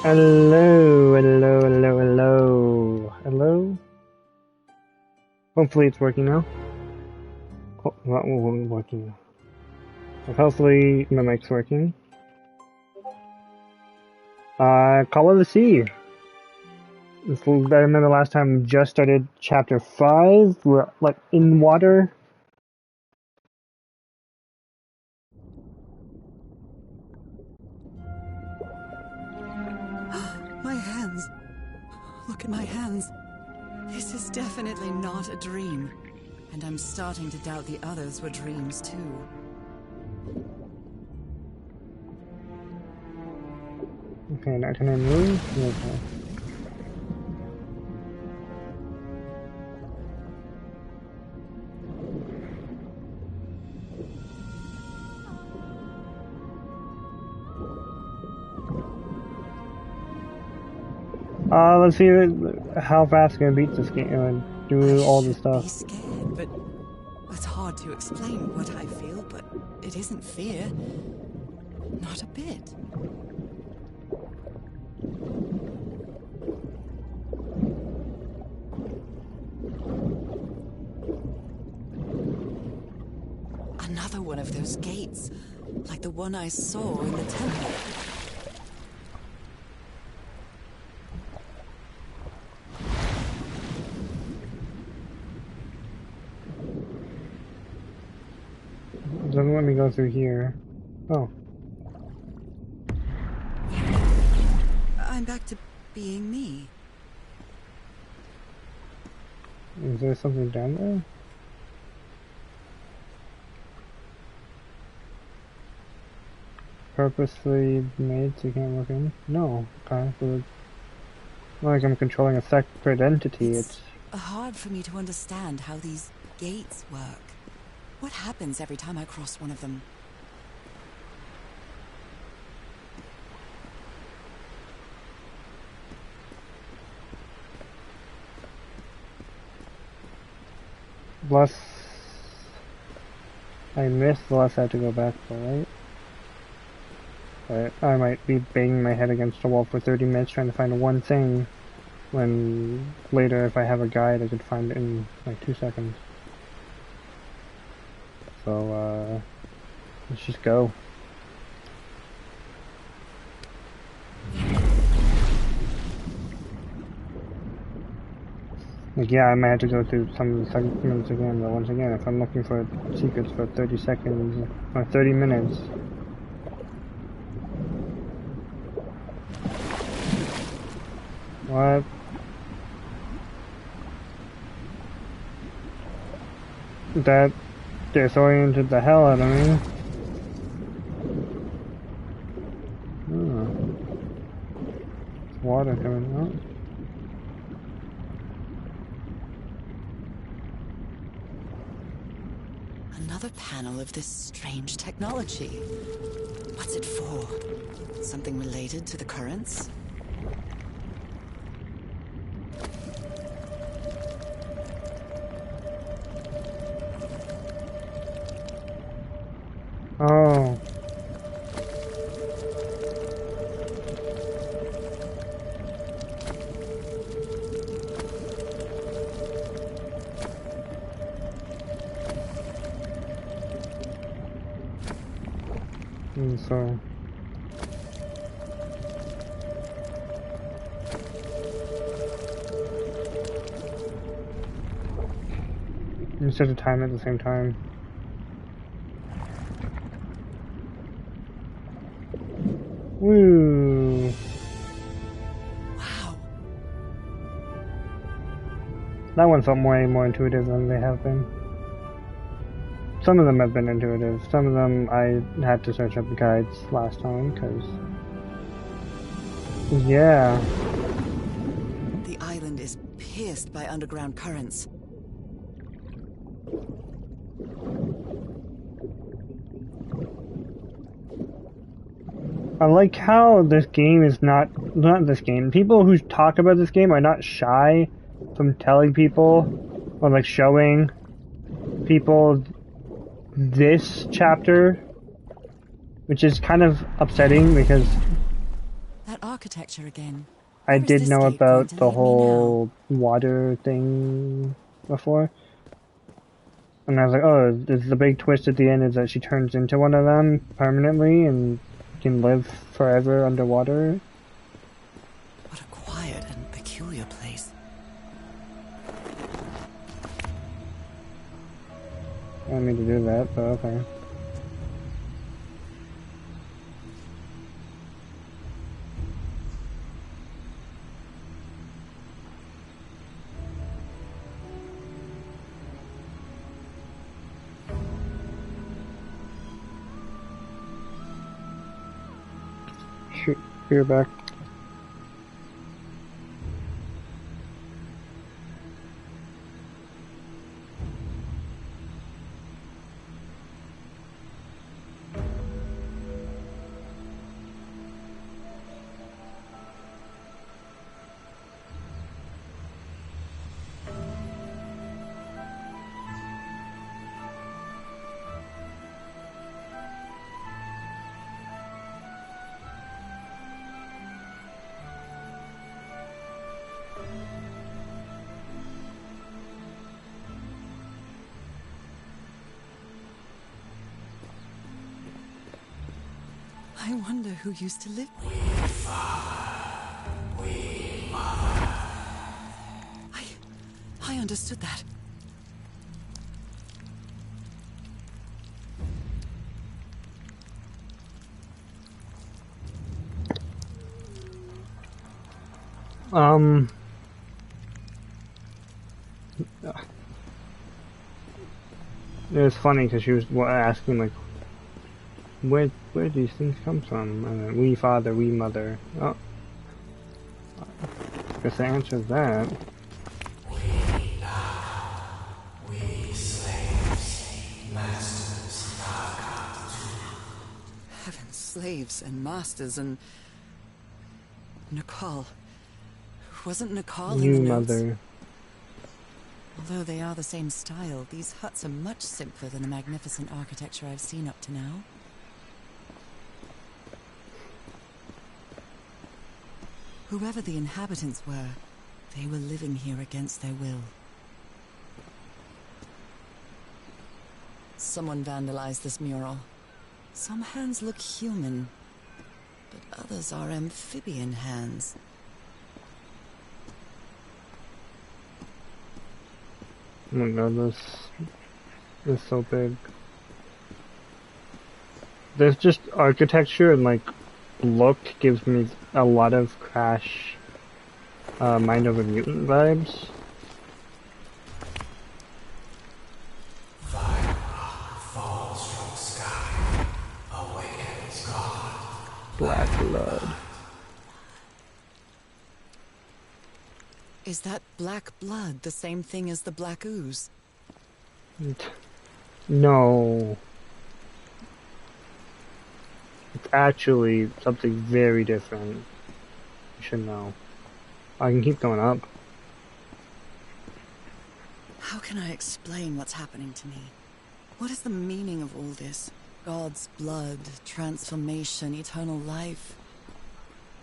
Hello, hello, hello, hello. Hello? Hopefully it's working now. Oh, not working now. Hopefully my mic's working. Call of the Sea. I remember last time we just started chapter 5. We're like in water. My hands. Look at my hands. This is definitely not a dream. And I'm starting to doubt the others were dreams too. Okay, now can I move? Okay. Let's see how fast can I beat this game and do all the stuff. Be scared, but it's hard to explain what I feel, but it isn't fear. Not a bit. Another one of those gates, like the one I saw in the temple. Doesn't let me go through here. Oh. I'm back to being me. Is there something down there? Purposely made so you can't look in? No. Okay, so it's not like I'm controlling a separate entity. It's hard for me to understand how these gates work. What happens every time I cross one of them? less I missed, the less I have to go back for, right? But I might be banging my head against a wall for 30 minutes trying to find one thing, when later if I have a guide I could find it in like 2 seconds. So, let's just go. Like, yeah, I might have to go through some of the segments again, but once again, if I'm looking for secrets for 30 seconds, or 30 minutes... What? That disoriented the hell out of me. Oh. Water coming out. Another panel of this strange technology. What's it for? Something related to the currents? Oh. And so... You set a time at the same time. Woo! Wow. That one felt way more intuitive than they have been. Some of them have been intuitive. Some of them I had to search up guides last time, because... Yeah. The island is pierced by underground currents. I like how this game is not this game. People who talk about this game are not shy from telling people or like showing people this chapter, which is kind of upsetting because That architecture again. I Where is did this know gate going about to the lead me now? whole water thing before. And I was like, oh, the big twist at the end is that she turns into one of them permanently and can live forever underwater. What a quiet and peculiar place. I didn't mean to do that, but okay. Shoot, you're back. I wonder who used to live. I understood that. It was funny because she was asking like, where do these things come from? And then, we father, we mother. Oh, I guess the answer is that. Heavens, slaves and masters and... Nukal. Wasn't Nukal You in the notes? mother. Although they are the same style, these huts are much simpler than the magnificent architecture I've seen up to now. Whoever the inhabitants were, they were living here against their will. Someone vandalized this mural. Some hands look human, but others are amphibian hands. Oh my god, this is so big. There's just architecture and like look gives me a lot of Crash Mind Over Mutant vibes. Falls from sky, awakens God. Black blood. Is that black blood the same thing as the black ooze? No. It's actually something very different. You should know. I can keep going up. How can I explain what's happening to me? What is the meaning of all this? God's blood, transformation, eternal life.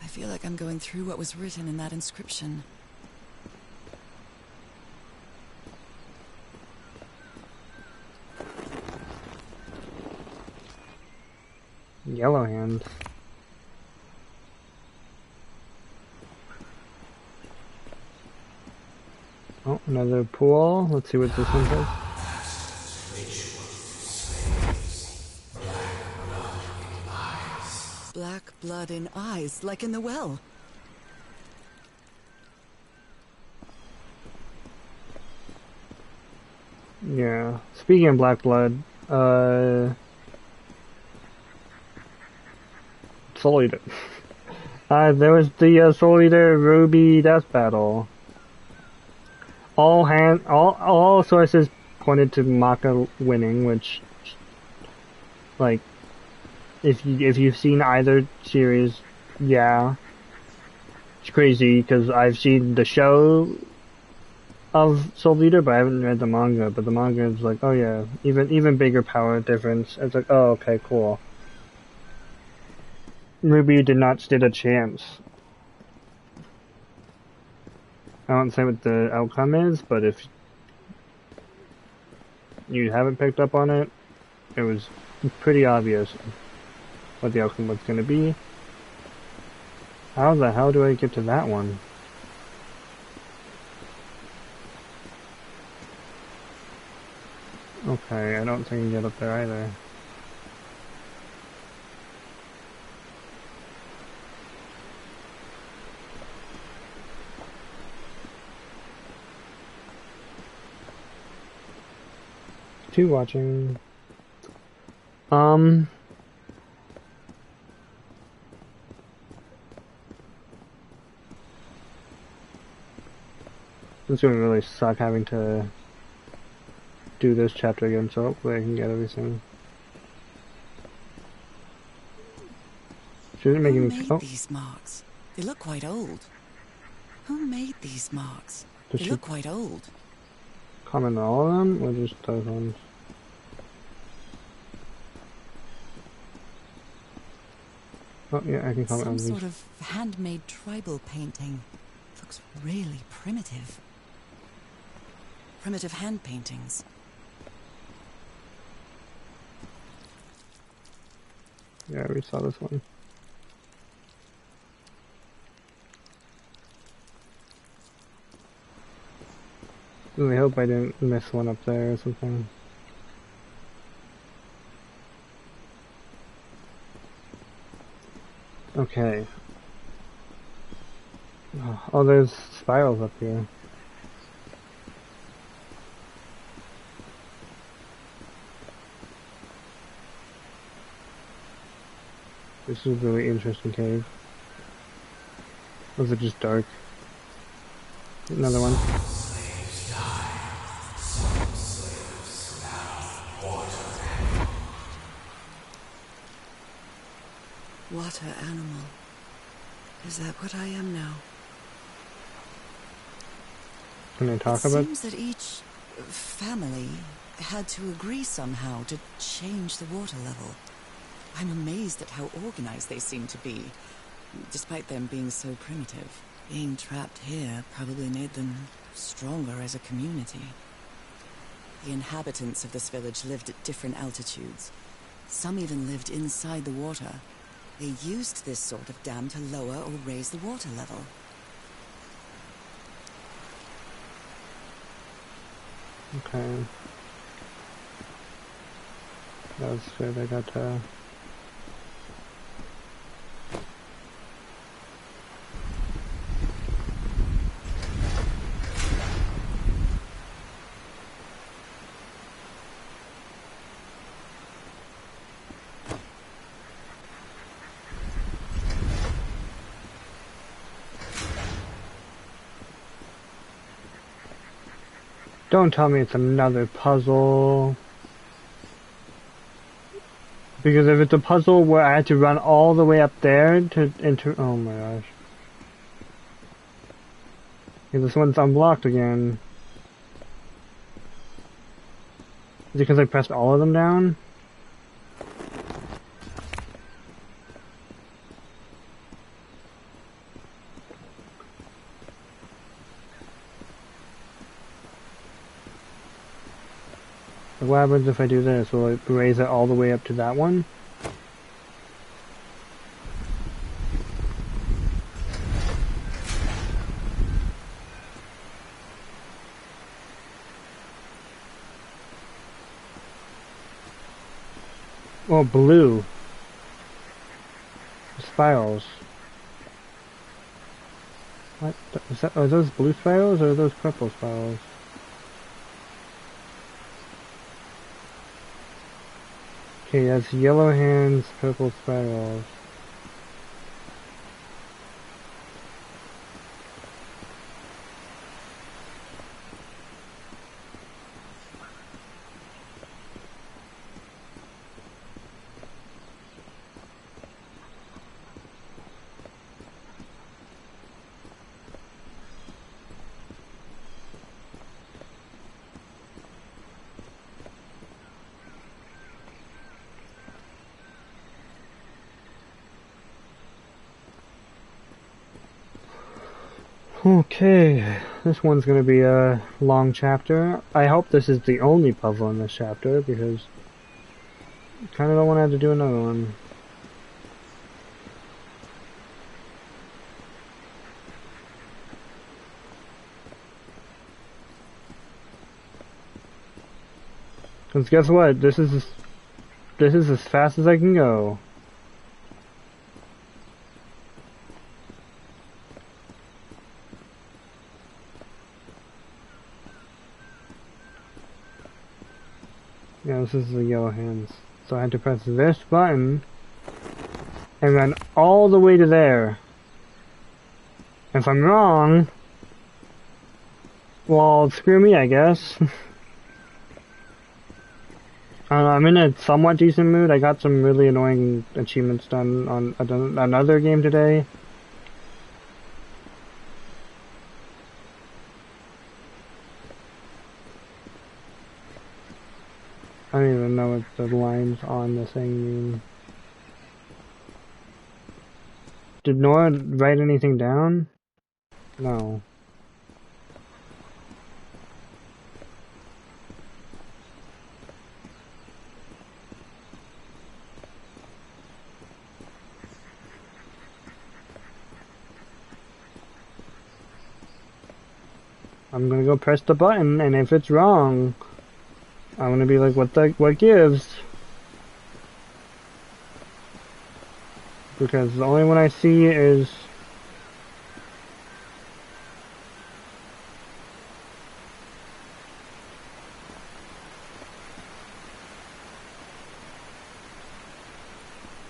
I feel like I'm going through what was written in that inscription. Yellow hands. Oh, another pool. Let's see what this one says. Black blood in eyes, like in the well. Yeah. Speaking of black blood, Soul Eater. There was the Soul Eater Ruby Death Battle. All sources pointed to Maka winning, which, like, if you've seen either series, yeah, it's crazy because I've seen the show of Soul Eater, but I haven't read the manga. But the manga is like, oh yeah, even bigger power difference. It's like, oh okay, cool. Ruby did not stand a chance. I won't say what the outcome is, but if you haven't picked up on it, it was pretty obvious what the outcome was going to be. How the hell do I get to that one? Okay, I don't think I can get up there either. Two watching. It's gonna really suck having to do this chapter again, so hopefully I can get everything. Shouldn't make Who any. made Oh, these marks? They look quite old. Who made these marks? does They she look quite old. comment on all of them, or just those ones? Oh yeah, I can comment Some on these. sort of handmade tribal painting. Looks really primitive. Primitive hand paintings. Yeah, we saw this one. Really hope I didn't miss one up there or something. Okay. Oh, there's spirals up here. This is a really interesting cave. Or is it just dark? Another one. Slaves die. Some slaves now water. Water animal. Is that what I am now? Can I talk It about? seems that each family had to agree somehow to change the water level. I'm amazed at how organized they seem to be, despite them being so primitive. Being trapped here probably made them stronger as a community. The inhabitants of this village lived at different altitudes. Some even lived inside the water. They used this sort of dam to lower or raise the water level. Okay. That's good, I got to... Don't tell me it's another puzzle. Because if it's a puzzle where I had to run all the way up there to enter... Oh my gosh. Okay, this one's unblocked again. Is it because I pressed all of them down? What happens if I do this? Will it raise it all the way up to that one? Oh, blue. Spirals. What? Is that, are those blue spirals or are those purple spirals? Okay, that's yellow hands, purple spirals. Okay. this one's gonna be a long chapter. I hope this is the only puzzle in this chapter, because I kinda don't want to have to do another one. Cause guess what? This is as fast as I can go. Yeah, this is the yellow hands. So I had to press this button and run all the way to there. If I'm wrong, well, screw me, I guess. I'm in a somewhat decent mood. I got some really annoying achievements done on another game today. I don't even know what the lines on the thing mean. Did Nora write anything down? No. I'm gonna go press the button, and if it's wrong, I'm gonna be like, what gives? Because the only one I see is...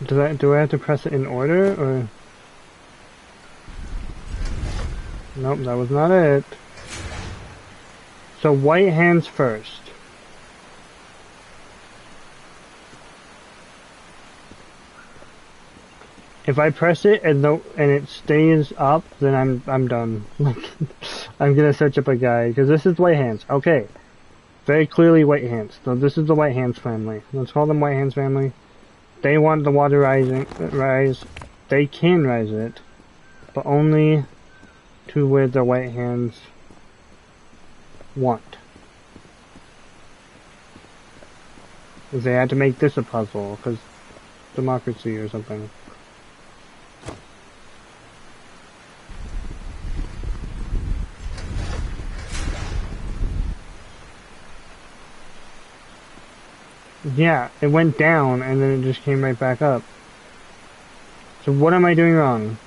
Do I have to press it in order, or... Nope, that was not it. So white hands first. If I press it and it stays up, then I'm done. I'm gonna search up a guide, because this is white hands. Okay, very clearly white hands. So this is the white hands family. Let's call them white hands family. They want the water rise. They can rise it, but only to where the white hands want. Because they had to make this a puzzle, because democracy or something. Yeah, it went down and then it just came right back up. So what am I doing wrong?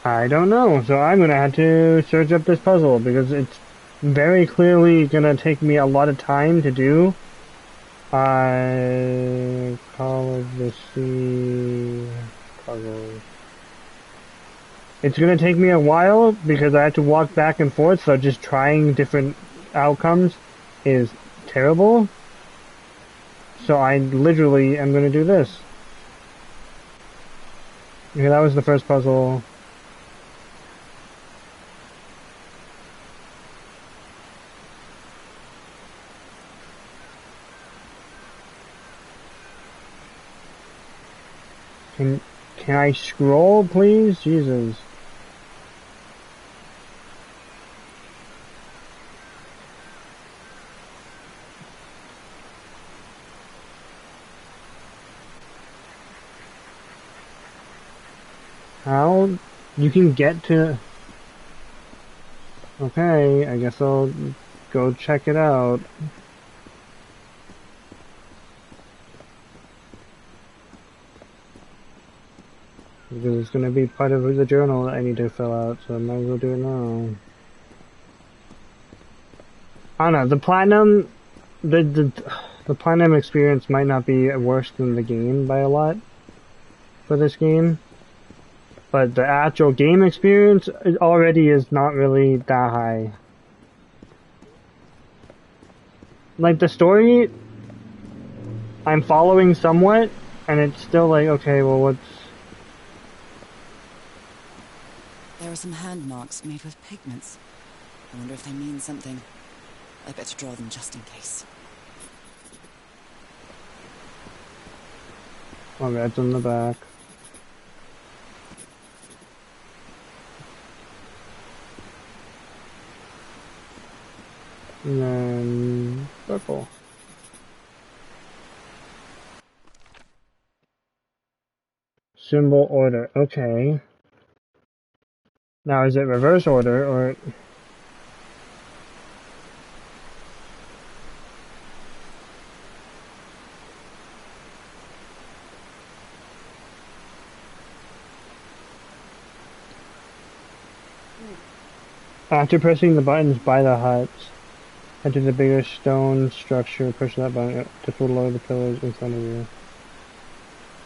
I don't know, so I'm gonna have to search up this puzzle because it's very clearly gonna take me a lot of time to do. Call of the Sea puzzle. It's gonna take me a while because I have to walk back and forth, so just trying different outcomes is terrible. So I literally am gonna do this. Okay, that was the first puzzle. Can I scroll, please? Jesus. How? You can get to... Okay, I guess I'll go check it out. Because it's gonna be part of the journal that I need to fill out, so I might as well do it now. I don't know, the platinum... The platinum experience might not be worse than the game by a lot for this game. But the actual game experience already is not really that high. Like, the story, I'm following somewhat, and it's still like, okay, well, what's... There are some hand marks made with pigments. I wonder if they mean something. I better draw them just in case. Oh, red's on the back. And then purple. Symbol order. Okay. Now is it reverse order or... After pressing the buttons by the huts, head to the bigger stone structure, push that button to full load the pillars in front of you.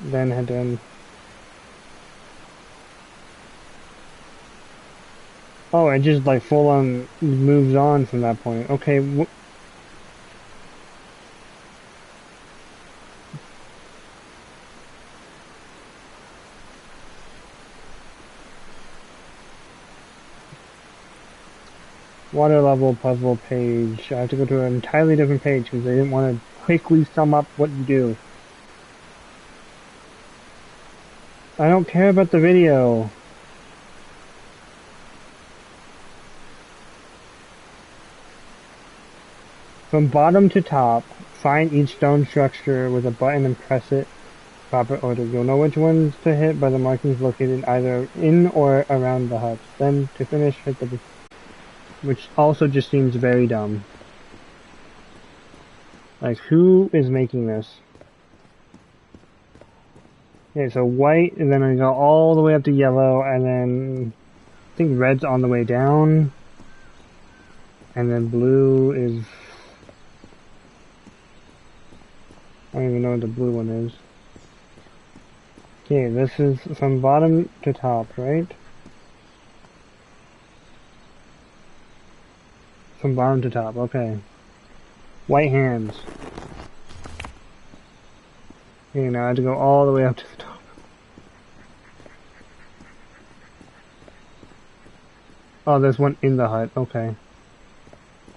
Then head to... Oh, it just like full on moves on from that point. Okay, water level puzzle page. I have to go to an entirely different page because I didn't want to quickly sum up what you do. I don't care about the video. From bottom to top, find each stone structure with a button and press it proper order. You'll know which ones to hit by the markings located either in or around the huts. Then, to finish, hit the... Which also just seems very dumb. Like, who is making this? Okay, so white, and then I go all the way up to yellow, and then I think red's on the way down. And then blue is... I don't even know what the blue one is. Okay, this is from bottom to top, right? From bottom to top, okay. White hands. Okay, now I have to go all the way up to the top. Oh, there's one in the hut, okay.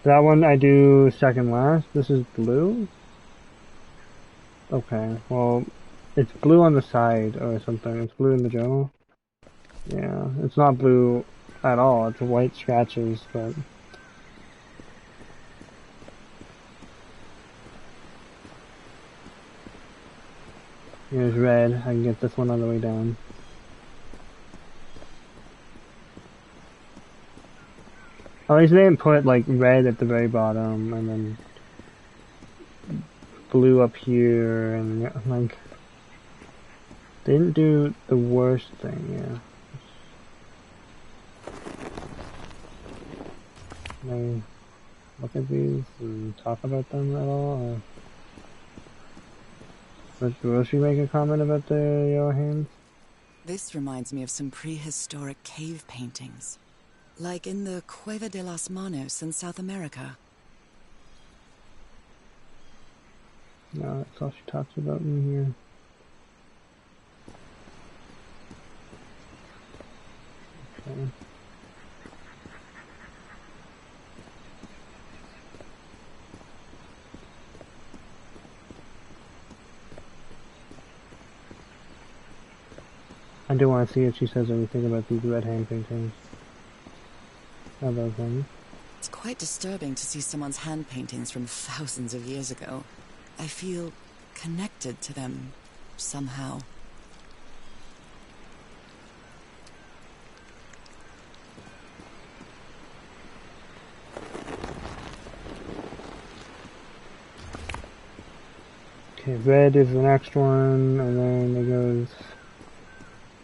That one I do second last. This is blue? Okay, well, it's blue on the side or something. It's blue in the general. Yeah, it's not blue at all. It's white scratches, but... Here's red. I can get this one on the way down. At least they didn't put like red at the very bottom and then blue up here and like they didn't do the worst thing, yeah. Can I look at these and talk about them at all? Or will she make a comment about the yellow hands? This reminds me of some prehistoric cave paintings. Like in the Cueva de las Manos in South America. No, that's all she talks about in here. Okay. I do want to see if she says anything about these red hand paintings. How about them? It's quite disturbing to see someone's hand paintings from thousands of years ago. I feel connected to them somehow. Okay, red is the next one, and then it goes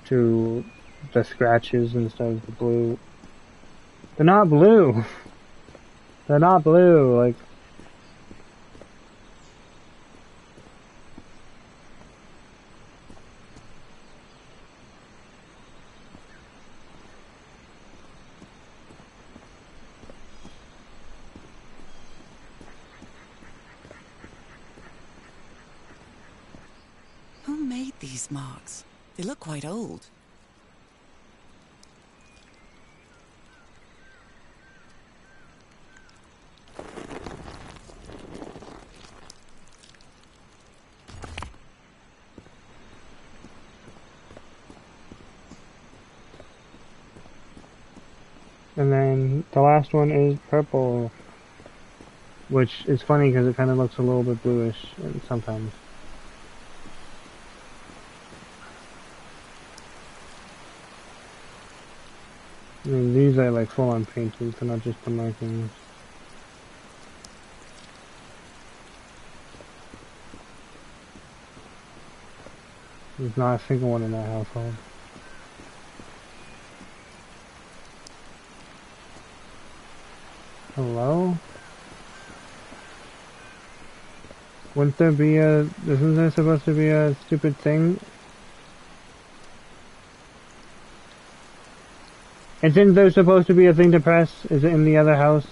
to the scratches instead of the blue. They're not blue! They're not blue, like... Who made these marks? They look quite old. And then the last one is purple. which is funny because it kind of looks a little bit bluish sometimes. I mean, these are like full-on painted, so not just the markings. There's not a single one in that household. Hello? Wouldn't there be isn't there supposed to be a stupid thing? Isn't there supposed to be a thing to press? Is it in the other house?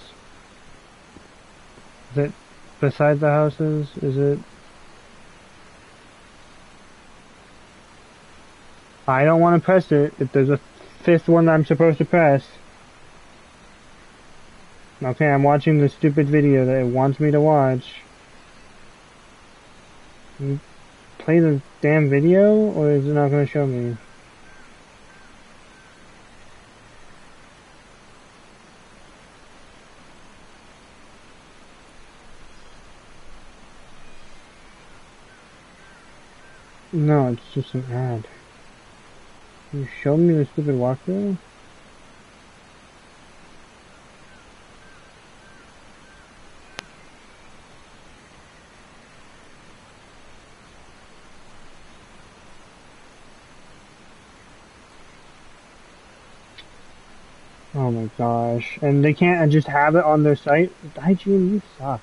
Is it beside the houses? Is it? I don't want to press it if there's a fifth one that I'm supposed to press. Okay, I'm watching the stupid video that it wants me to watch. Play the damn video, or is it not going to show me? No, it's just an ad. Can you show me the stupid walkthrough? Oh my gosh. And they can't just have it on their site? IGN, you suck.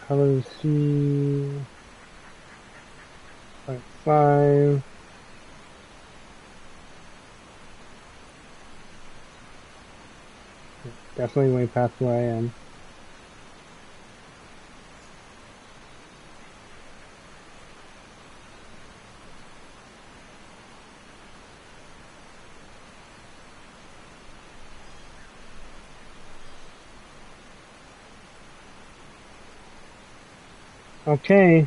Color C. 5. Definitely way past where I am. Okay.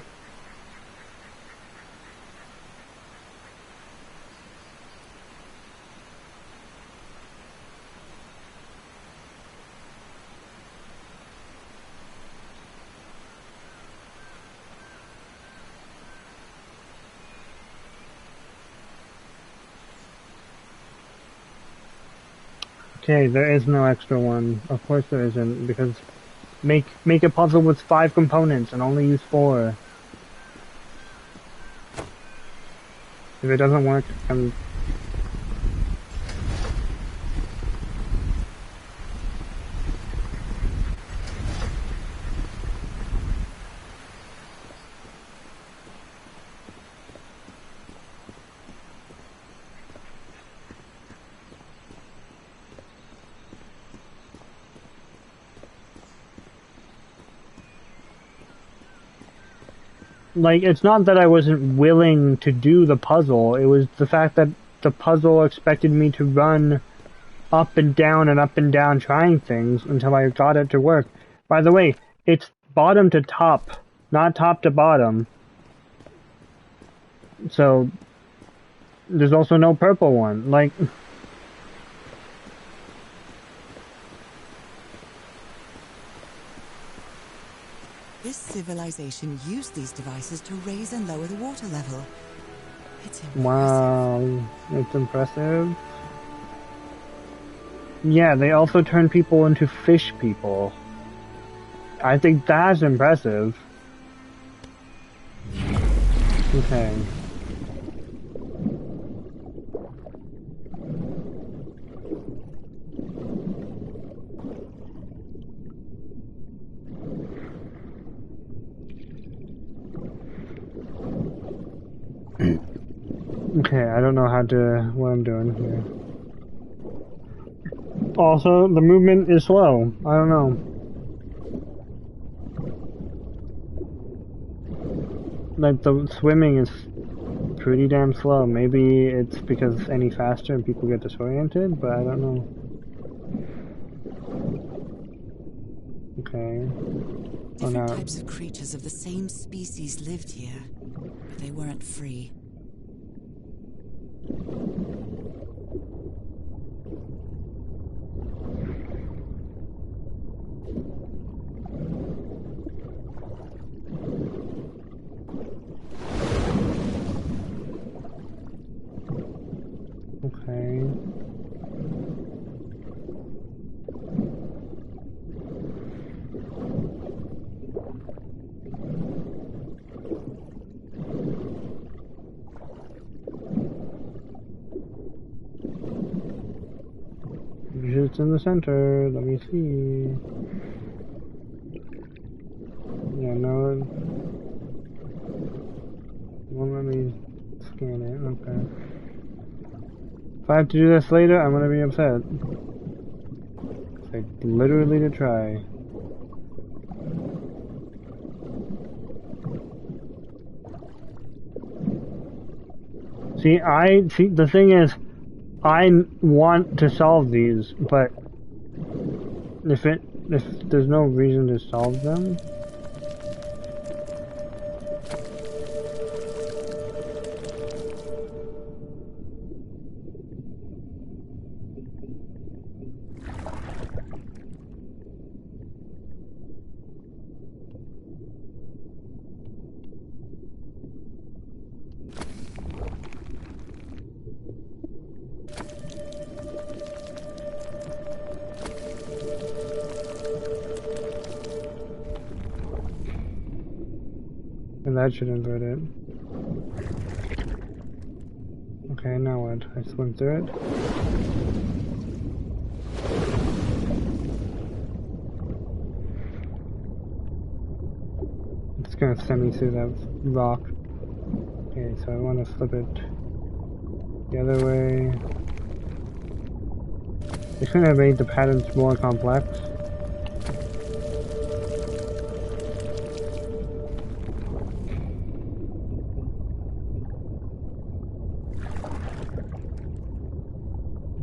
Okay, there is no extra one. Of course there isn't, because make a puzzle with 5 components and only use 4. If it doesn't work, I'm... Like, it's not that I wasn't willing to do the puzzle, it was the fact that the puzzle expected me to run up and down trying things until I got it to work. By the way, it's bottom to top, not top to bottom. So, there's also no purple one. Like... This civilization used these devices to raise and lower the water level. It's impressive. Wow, it's impressive. Yeah, they also turn people into fish people. I think that's impressive. Okay. Okay, I don't know what I'm doing here. Also, the movement is slow. I don't know. Like, the swimming is pretty damn slow. Maybe it's because any faster and people get disoriented, but I don't know. Okay. Oh Different no. types of creatures of the same species lived here, but they weren't free. Okay. Usually it's in the center. Let me see. Yeah, no. It won't let me scan it. Okay. If I have to do this later, I'm gonna be upset. Like, literally to try. See, the thing is, I want to solve these, but if there's no reason to solve them. And that should invert it. Okay, now what? I swim through it? It's gonna send me through that rock. Okay, so I want to flip it the other way. They couldn't have made the patterns more complex.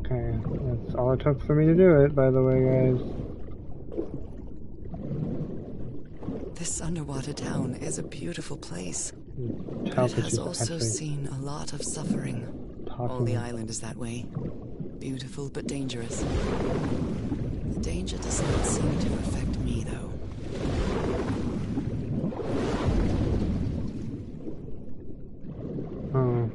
Okay, that's all it took for me to do it, by the way, guys. This underwater town is a beautiful place, How but it could has you also actually seen a lot of suffering. All the talking? island is that way. Beautiful but dangerous. The danger does not seem to affect me, though. Oh.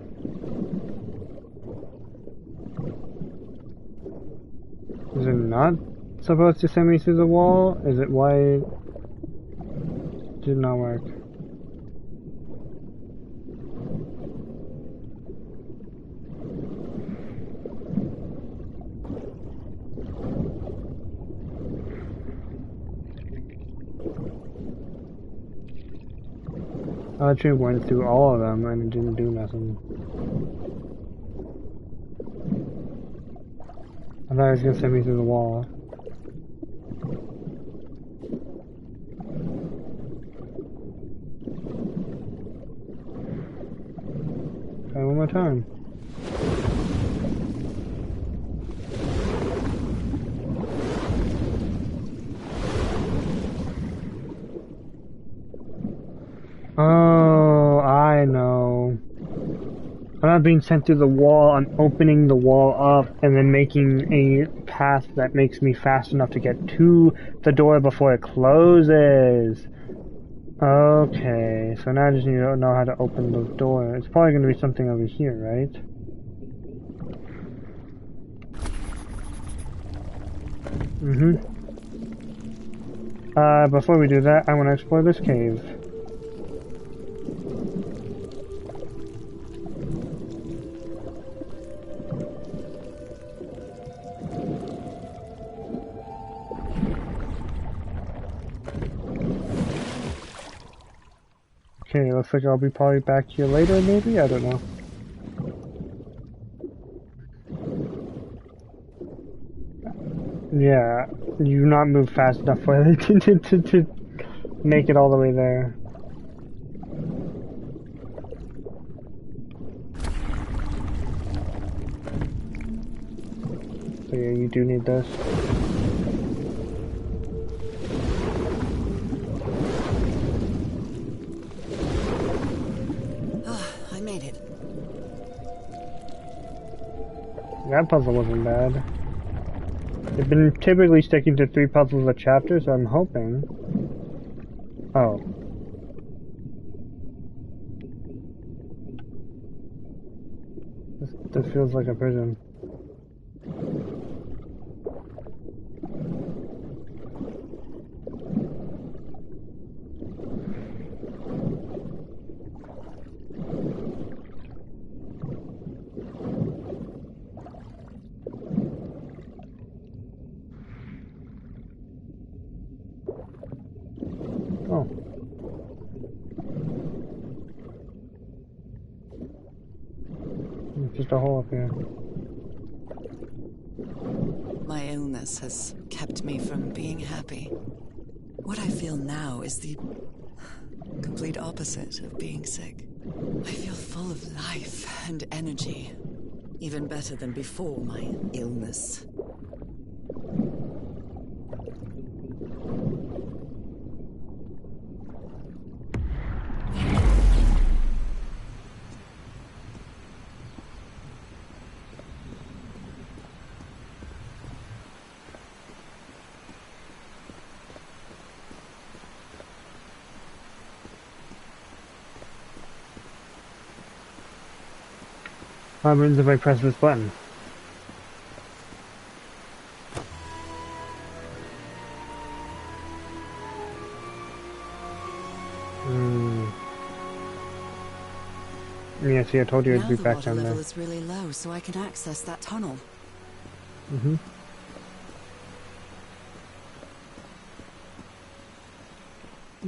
Is it not supposed to send me through the wall? Is it why it did not work? I actually went through all of them and it didn't do nothing. I thought it was gonna send me through the wall. Try one more time. Oh, I know. I'm not being sent through the wall, I'm opening the wall up and then making a path that makes me fast enough to get to the door before it closes. Okay, so now I just need to know how to open the door. It's probably going to be something over here, right? Before we do that, I want to explore this cave. Okay, looks like I'll be probably back here later, maybe? I don't know. Yeah, you not move fast enough for it to make it all the way there. So yeah, you do need this. That puzzle wasn't bad. They've been typically sticking to 3 puzzles a chapter, so I'm hoping... Oh. This feels like a prison. Oh. It's just a hole up here. My illness has kept me from being happy. What I feel now is the complete opposite of being sick. I feel full of life and energy. Even better than before my illness. What happens if I press this button? Yeah, see, I told you it'd be back down there. Now the water level is really low, so I can access that tunnel. Mm-hmm.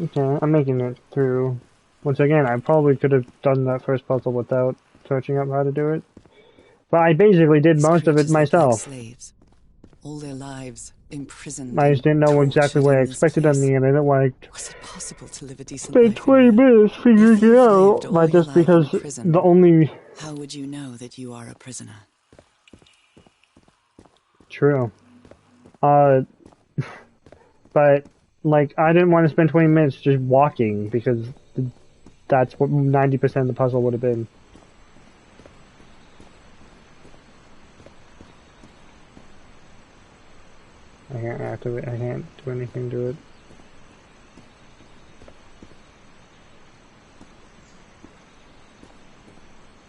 Okay, I'm making it through. Once again, I probably could have done that first puzzle without searching up how to do it. But I basically did most of it myself. Slaves. All their lives imprisoned. I just didn't know exactly what I expected on the end. I didn't want to Was it possible to live a decent spend life 20 minutes figuring it out. Like, just because the only... How would you know that you are a prisoner? True. But, like, I didn't want to spend 20 minutes just walking, because that's what 90% of the puzzle would have been. I can't activate, I can't do anything to it.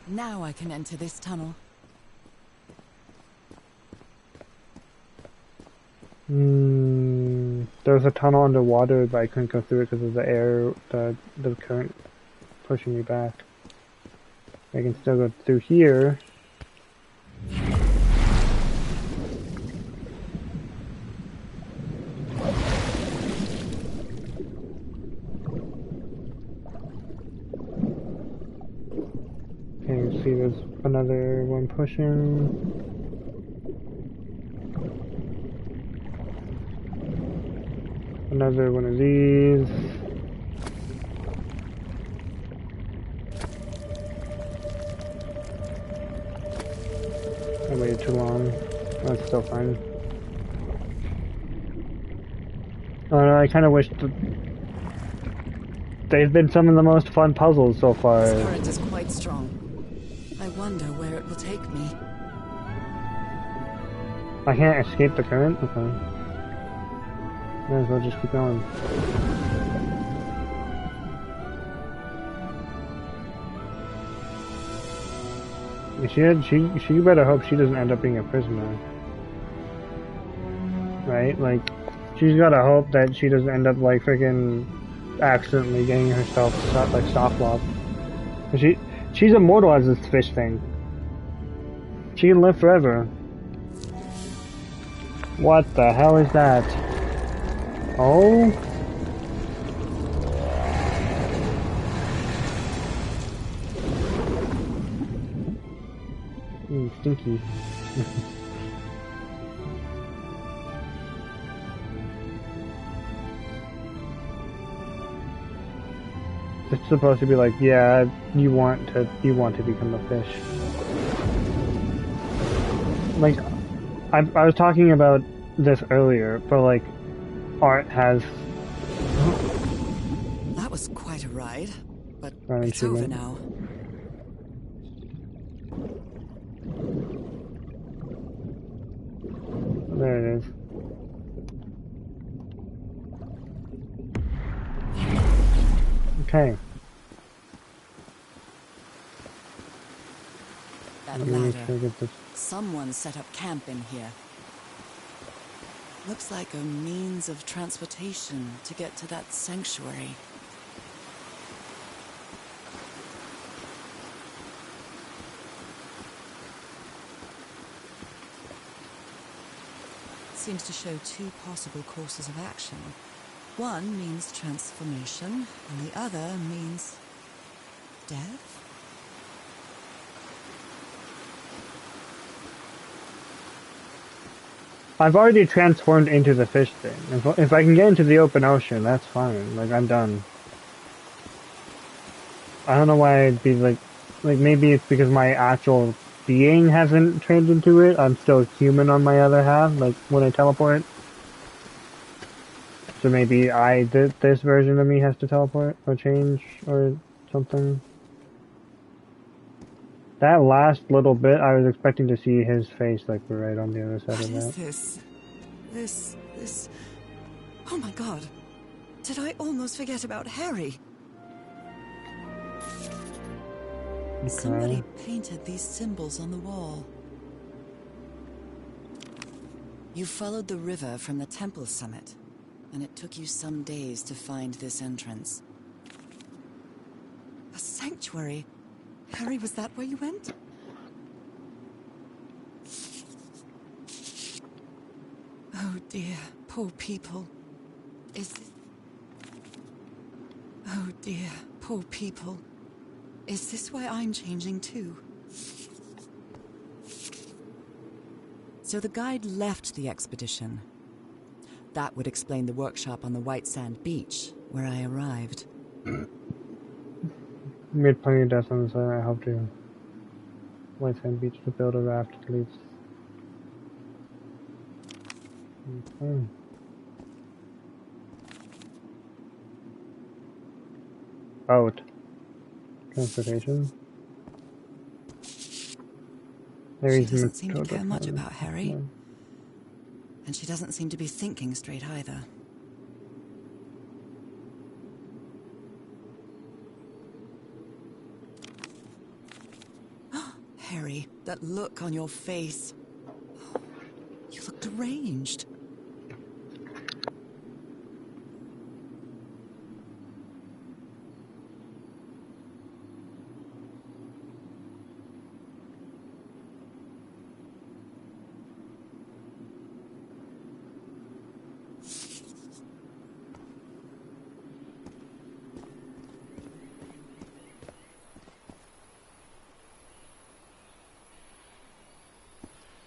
Now I can enter this tunnel. There's a tunnel underwater, but I couldn't go through it because of the air, the current pushing me back. I can still go through here. Okay, you see there's another one pushing. Another one of these. I waited too long. That's still fine. I kind of wish they've been some of the most fun puzzles so far. This current is quite strong. I wonder where it will take me. I can't escape the current? Okay. Might as well just keep going. She better hope she doesn't end up being a prisoner. Right? Like, she's gotta hope that she doesn't end up, like, freaking accidentally getting herself, like, soft locked. She's immortal as this fish thing. She can live forever. What the hell is that? Oh? Stinky. It's supposed to be like, yeah, you want to become a fish. Like, I was talking about this earlier, but like, art has... That was quite a ride, but it's over now. Okay. That Let me make ladder. sure I get this. Someone set up camp in here. Looks like a means of transportation to get to that sanctuary. Seems to show two possible courses of action. One means transformation, and the other means death? I've already transformed into the fish thing. If I can get into the open ocean, that's fine. Like, I'm done. I don't know why I'd be like maybe it's because my actual being hasn't turned into it. I'm still human on my other half, like when I teleport. So maybe this version of me has to teleport or change or something. That last little bit, I was expecting to see his face like right on the other side What of is that. this? This... Oh my god. Did I almost forget about Harry? Okay. Somebody painted these symbols on the wall. You followed the river from the temple summit, and it took you some days to find this entrance. A sanctuary? Harry, was that where you went? Oh dear, poor people. Is this... Oh dear, poor people. Is this why I'm changing too? So the guide left the expedition. That would explain the workshop on the White Sand Beach, where I arrived. Made plenty of deaths on the side. I hope to White Sand Beach to build a raft at least. Okay. Boat. Transportation. She Mary's doesn't seem to Matilda care much Town. about Harry. Yeah. And she doesn't seem to be thinking straight either. Harry, that look on your face. You look deranged.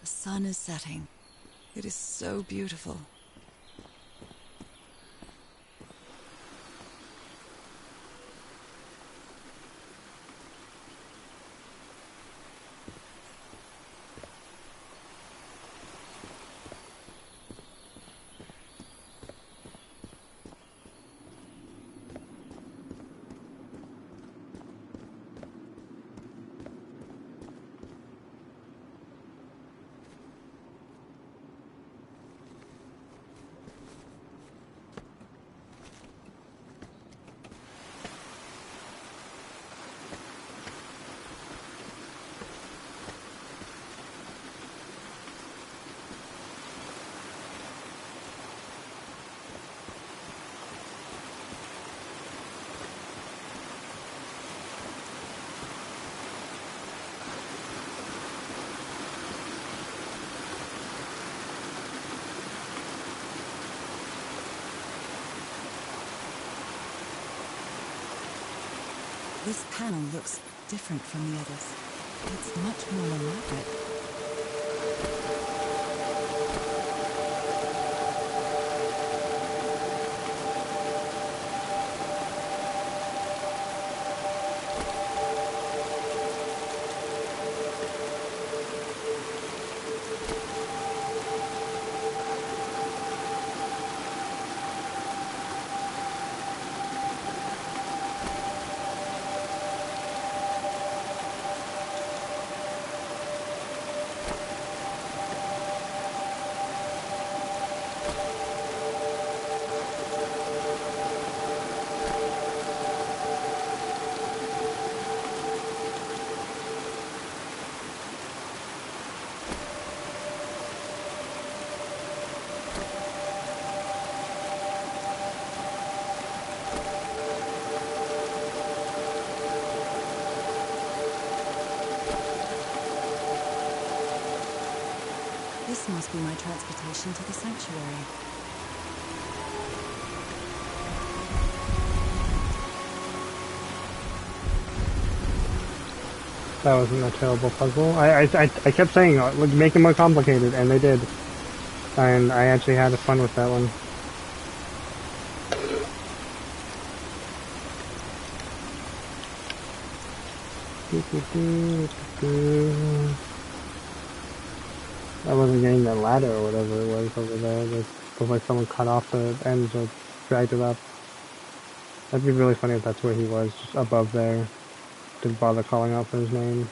The sun is setting. It is so beautiful. This panel looks different from the others. It's much more elaborate. This must be my transportation to the sanctuary. That wasn't a terrible puzzle. I kept saying, look, make it more complicated, and they did. And I actually had fun with that one. I wasn't getting that ladder or whatever it was over there. It was like someone cut off the ends or dragged it up. That'd be really funny if that's where he was, just above there. Didn't bother calling out for his name.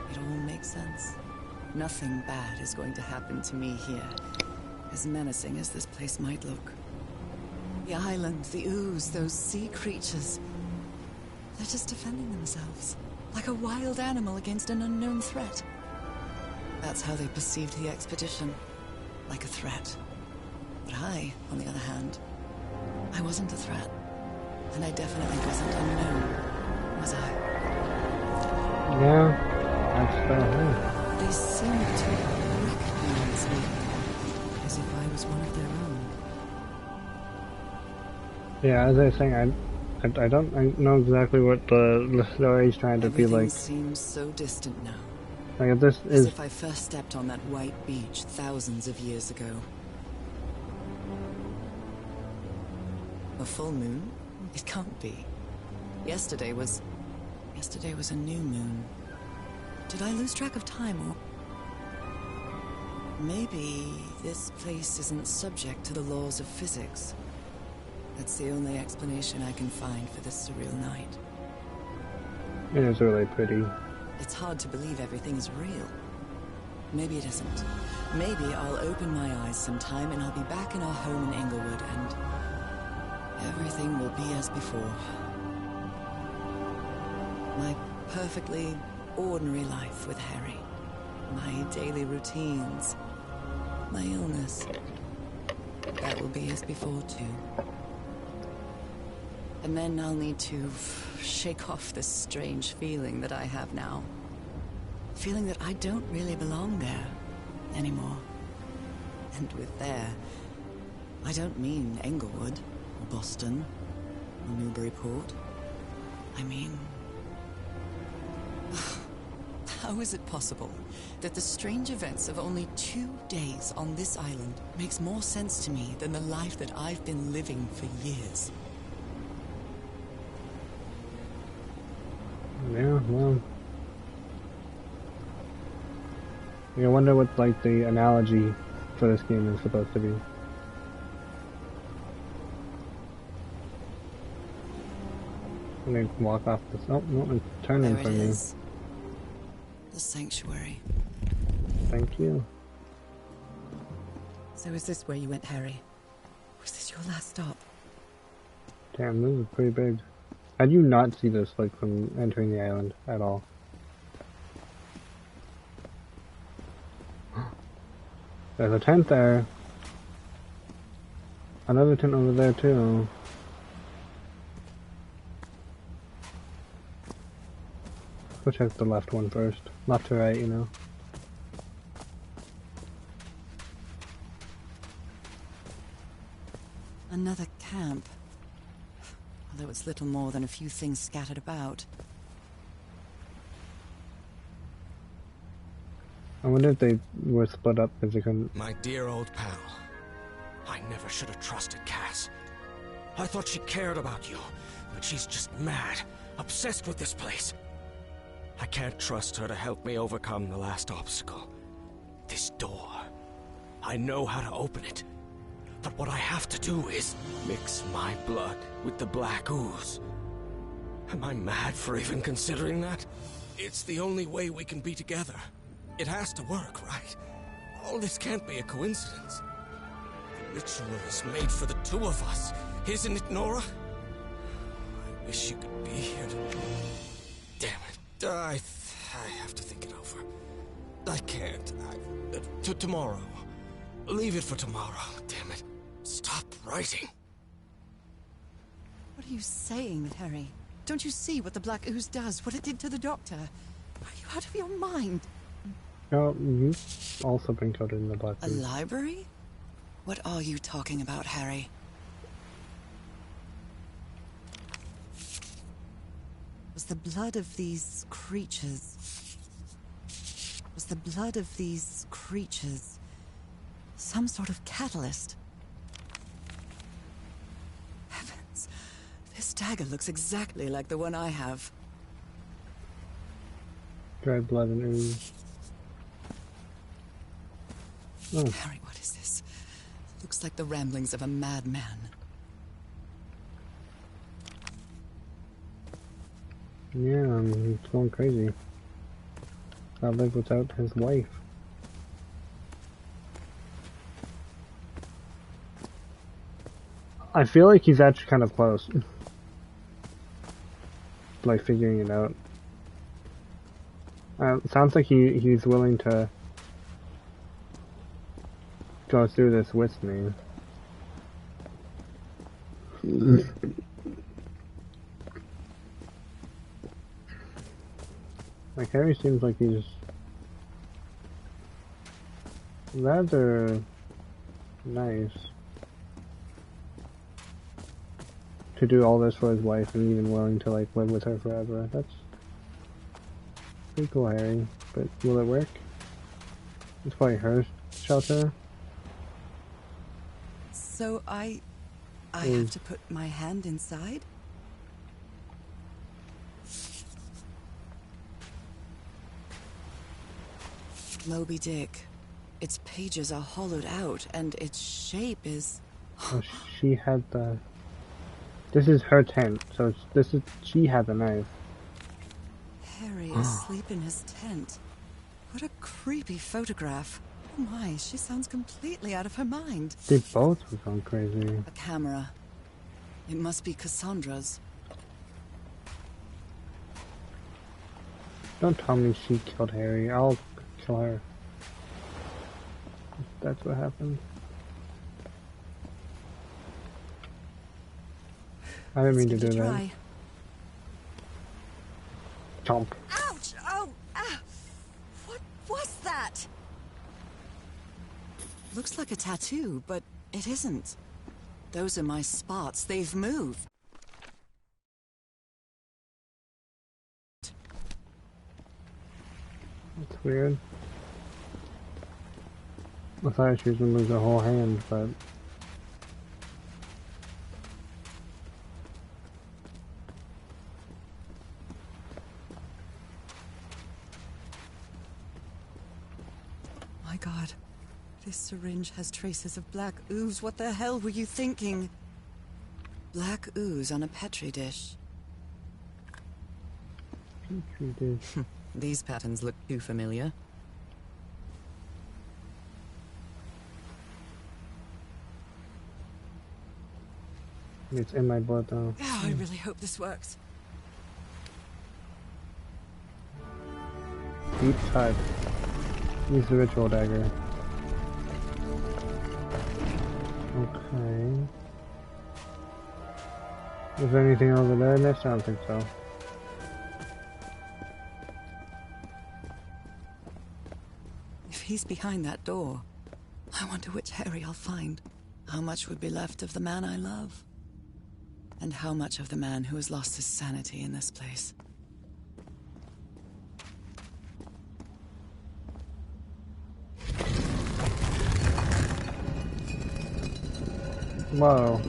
It all makes sense. Nothing bad is going to happen to me here, as menacing as this place might look. The island, the ooze, those sea creatures. They're just defending themselves, like a wild animal against an unknown threat. That's how they perceived the expedition, like a threat. But I, on the other hand, I wasn't a threat. And I definitely wasn't unknown, was I? Yeah, that's fair. They seemed to recognize me, as if I was one of their own. Yeah, as I was saying, I know exactly what the story is trying to be like. Everything seems so distant now. Like if this As is if I first stepped on that white beach thousands of years ago. A full moon? It can't be. Yesterday was a new moon. Did I lose track of time, or... Maybe this place isn't subject to the laws of physics. That's the only explanation I can find for this surreal night. it is really pretty. It's hard to believe everything is real. Maybe it isn't. Maybe I'll open my eyes sometime and I'll be back in our home in Englewood and... everything will be as before. My perfectly ordinary life with Harry. My daily routines. My illness. That will be as before, too. And then I'll need to shake off this strange feeling that I have now. Feeling that I don't really belong there anymore. And with there, I don't mean Englewood, or Boston, or Newburyport. I mean... How is it possible that the strange events of only 2 days on this island makes more sense to me than the life that I've been living for years? Yeah, well... I wonder what, like, the analogy for this game is supposed to be. Let me walk off this... Oh, no, it's turning There for it me. is. The sanctuary. Thank you. So is this where you went, Harry? Was this your last stop? Damn, this is pretty big. How do you not see this, like, from entering the island at all? There's a tent there. Another tent over there, too. Go check the left one first. Left to right, you know. Another camp. Although it's little more than a few things scattered about. I wonder if they were split up because they couldn't... My dear old pal. I never should have trusted Cass. I thought she cared about you, but she's just mad, obsessed with this place. I can't trust her to help me overcome the last obstacle. This door. I know how to open it. But what I have to do is mix my blood with the black ooze. Am I mad for even considering that? It's the only way we can be together. It has to work, right? All this can't be a coincidence. The ritual is made for the two of us, isn't it, Nora? wish you could be here to... Damn it. I have to think it over. I can't. Tomorrow. Leave it for tomorrow. Damn it. Stop writing. What are you saying, Harry? Don't you see what the Black Ooze does? What it did to the Doctor? Are you out of your mind? Oh, you've also been coated in the Black A Ooze. library? What are you talking about, Harry? Was the blood of these creatures... Was the blood of these creatures some sort of catalyst? Heavens, this dagger looks exactly like the one I have. Dried blood and ooze. Oh, Harry, what is this? Looks like the ramblings of a madman. yeah, he's going crazy. I live without his wife. I feel like he's actually kind of close. Like figuring it out. Sounds like he's willing to go through this with me. Like Harry seems like he's rather nice to do all this for his wife and even willing to like live with her forever. That's pretty cool, Harry. But will it work? It's probably her shelter. So I have to put my hand inside? Moby Dick. Its pages are hollowed out, and its shape is... Oh, she had the... This is her tent, so she had the knife. Harry asleep in his tent. What a creepy photograph. Oh my, she sounds completely out of her mind. They both were going crazy. A camera. It must be Cassandra's. Don't tell me she killed Harry. I'll kill her. That's what happened. I didn't mean to do that. Chomp. Ouch! Oh! Ah! What was that? Looks like a tattoo, but it isn't. Those are my spots. They've moved. That's weird. I thought she was gonna lose her whole hand, but... My God. This syringe has traces of black ooze. What the hell were you thinking? Black ooze on a Petri dish. Petri dish. These patterns look too familiar. It's in my blood though. Oh, I really hope this works. Deep cut. Use the ritual dagger. Okay. Is there anything over there next? I don't think so. If he's behind that door, I wonder which Harry I'll find. How much would be left of the man I love? And how much of the man who has lost his sanity in this place? Whoa.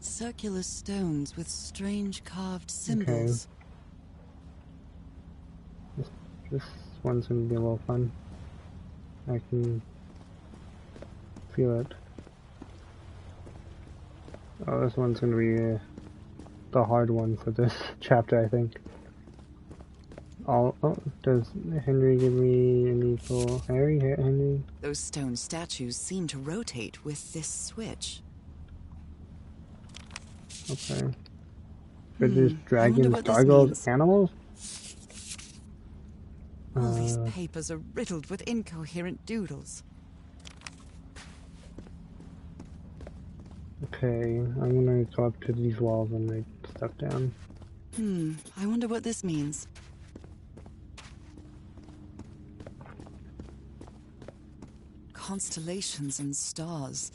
Circular stones with strange carved symbols. This one's gonna be a little fun. I can feel it. Oh, this one's gonna be the hard one for this chapter, I think. all. Oh, does Henry give me an equal? Harry, Henry. Those stone statues seem to rotate with this switch. Okay. Bridges, I wonder dragons, what this gargoyles, means. animals. All these papers are riddled with incoherent doodles. Okay, I'm gonna go up to these walls and write stuff down. I wonder what this means. Constellations and stars.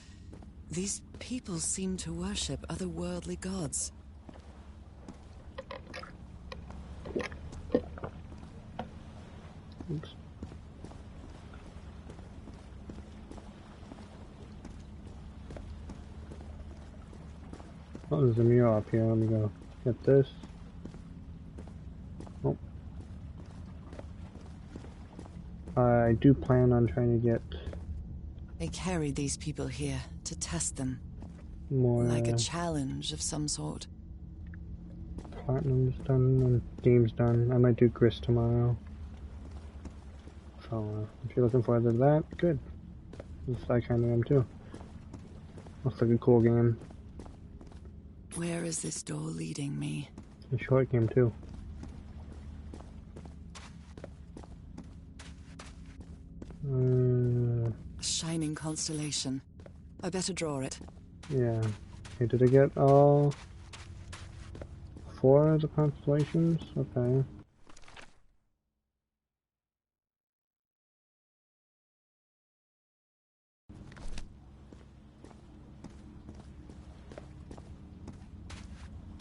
These people seem to worship otherworldly gods. Oops. Oh, there's a mural up here. Let me go get this. Oh. I do plan on trying to get They carried these people here to test them. more Like a challenge of some sort. platinums done and games done. I might do Grist tomorrow. So if you're looking forward to that, good. I kind of am too. Looks like a cool game. Where is this door leading me? A short game too. A shining constellation. I better draw it. Yeah. Okay, did I get all 4 of the constellations? Okay.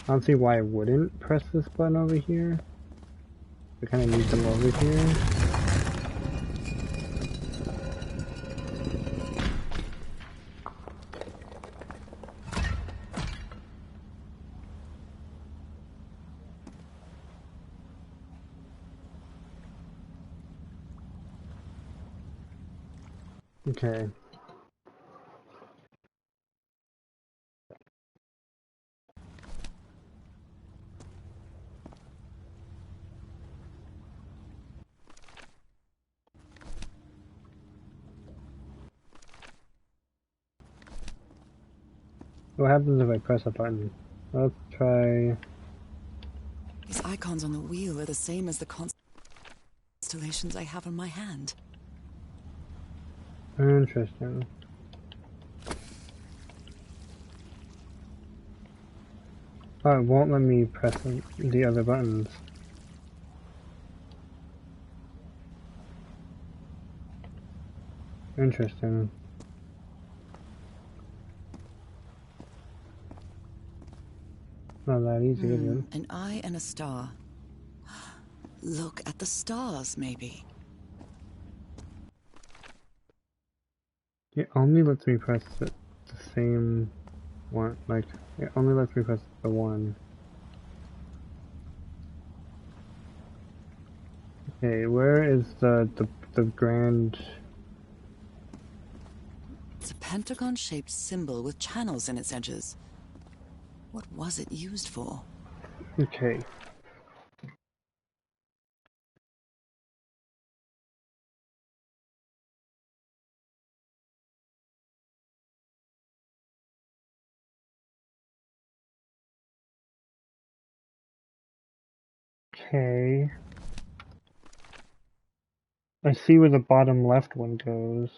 I don't see why I wouldn't press this button over here. I kind of need them over here. Okay. What happens if I press a button? Let's try... These icons on the wheel are the same as the constellations I have on my hand. Interesting. Oh, it won't let me press the other buttons. Interesting. Not that easy, is it? An eye and a star. Look at the stars, maybe. It only lets me press the same one. Like, it only lets me press the one. Okay, where is the grand... It's a pentagon-shaped symbol with channels in its edges. What was it used for? Okay. Okay. I see where the bottom left one goes.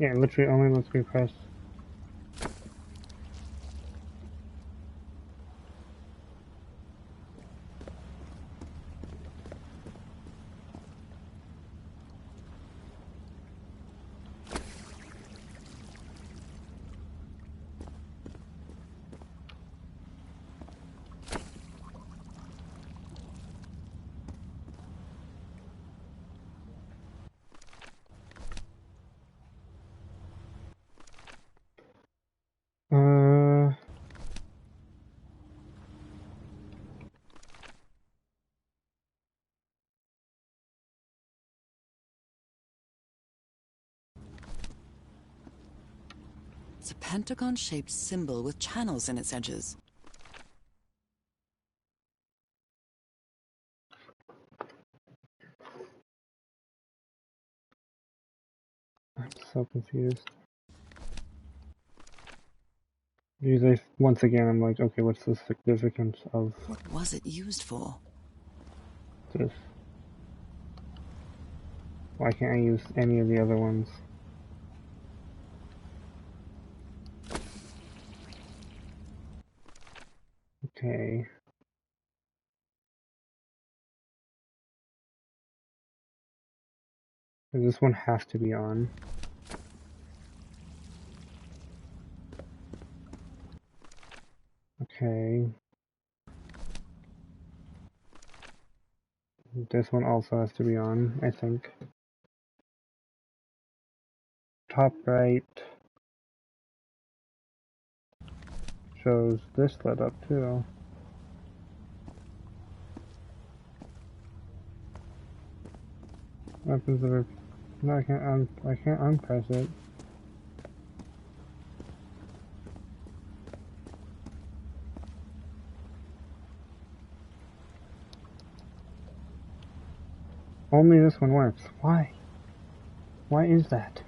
Yeah, it literally only lets me press. It's a pentagon-shaped symbol with channels in its edges. I'm so confused. Because once again, I'm like, okay, what's the significance of What was it used for? this? Why can't I use any of the other ones? Okay. This one has to be on. Okay. This one also has to be on, I think. Top right shows this lit up too. Weapons that are... No, I can't unpress it. Only this one works. Why? Why is that?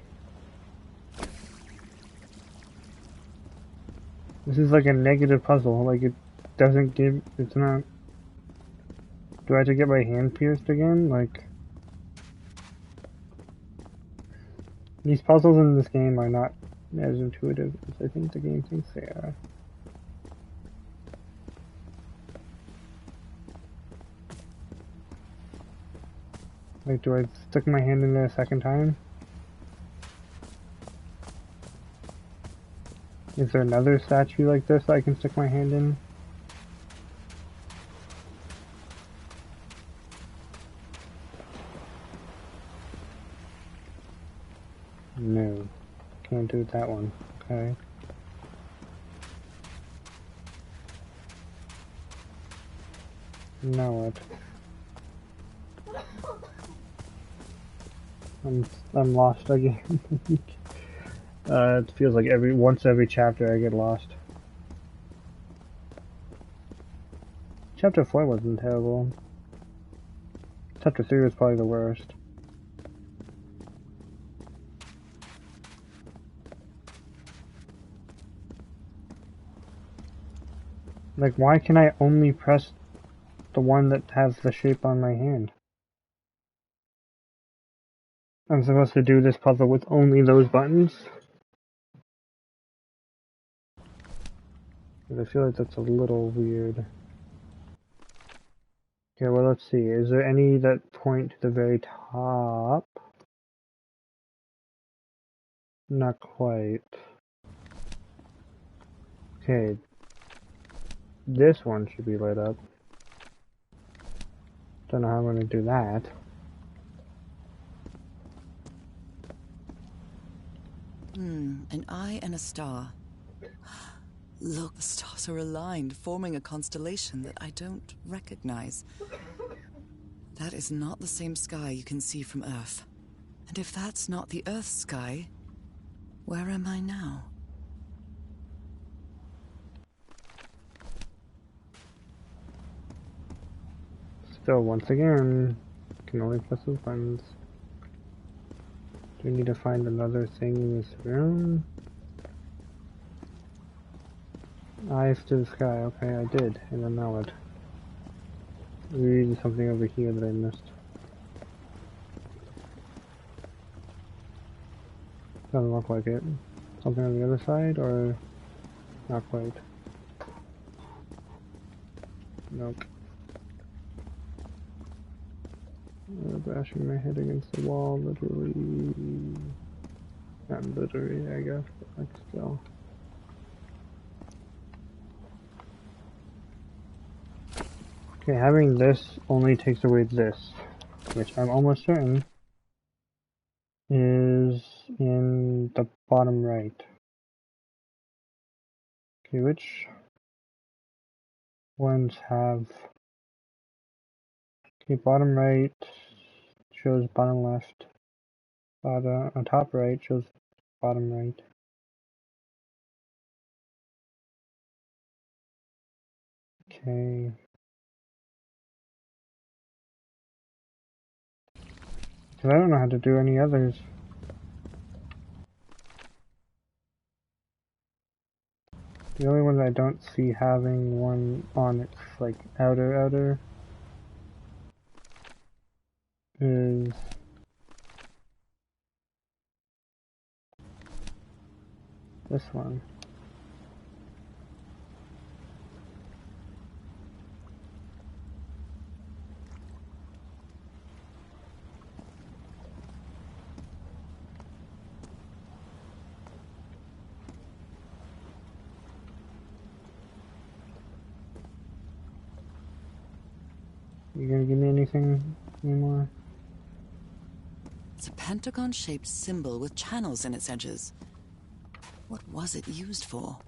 This is like a negative puzzle. Like, it doesn't give... It's not... Do I have to get my hand pierced again? Like... These puzzles in this game are not as intuitive as I think the game thinks they are. Like, do I stick my hand in there a second time? Is there another statue like this I can stick my hand in? No. Can't do that one. Okay. Now what? I'm lost again. It feels like once every chapter I get lost. Chapter 4 wasn't terrible. Chapter 3 was probably the worst. Like, why can I only press the one that has the shape on my hand? I'm supposed to do this puzzle with only those buttons? I feel like that's a little weird. Okay, well, let's see. Is there any that point to the very top? Not quite. Okay. This one should be lit up. Don't know how I'm going to do that. An eye and a star. Look, the stars are aligned, forming a constellation that I don't recognize. That is not the same sky you can see from Earth. And if that's not the Earth's sky, where am I now? Still, once again, can only press those buttons. Do we need to find another thing in this room? Eyes to the sky. Okay, I did. And then now what? Reading something over here that I missed. Doesn't look like it. Something on the other side, or not quite? Nope. Bashing my head against the wall, literally. Not literally, I guess, but like still. Okay, having this only takes away this, which I'm almost certain is in the bottom right. Okay, which ones have... Okay, bottom right shows bottom left. Bottom, top right shows bottom right. Okay. Because I don't know how to do any others. The only one that I don't see having one on its like outer is this one. You gonna give me anything anymore? It's a pentagon-shaped symbol with channels in its edges. What was it used for?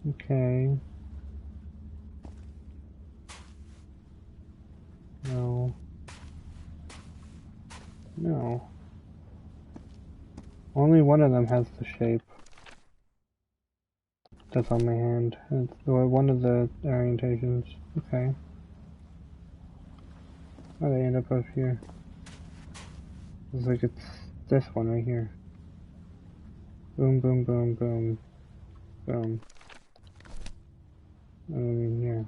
Okay. No. No. Only one of them has the shape that's on my hand. It's one of the orientations. Okay. How do they end up up here? It's like it's this one right here. Boom, boom, boom, boom, boom. Yeah.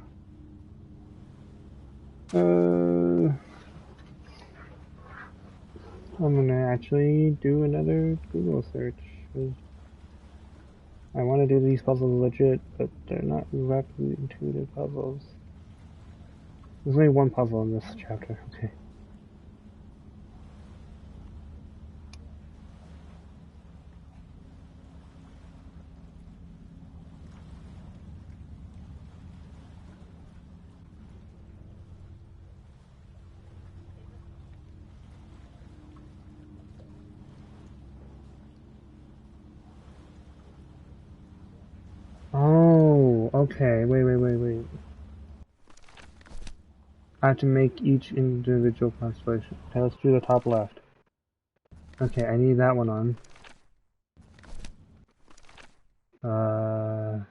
I'm gonna actually do another Google search. I want to do these puzzles legit, but they're not exactly intuitive puzzles. There's only one puzzle in this chapter. Okay. Oh, okay. Wait. I have to make each individual constellation. Okay, let's do the top left. Okay, I need that one on. How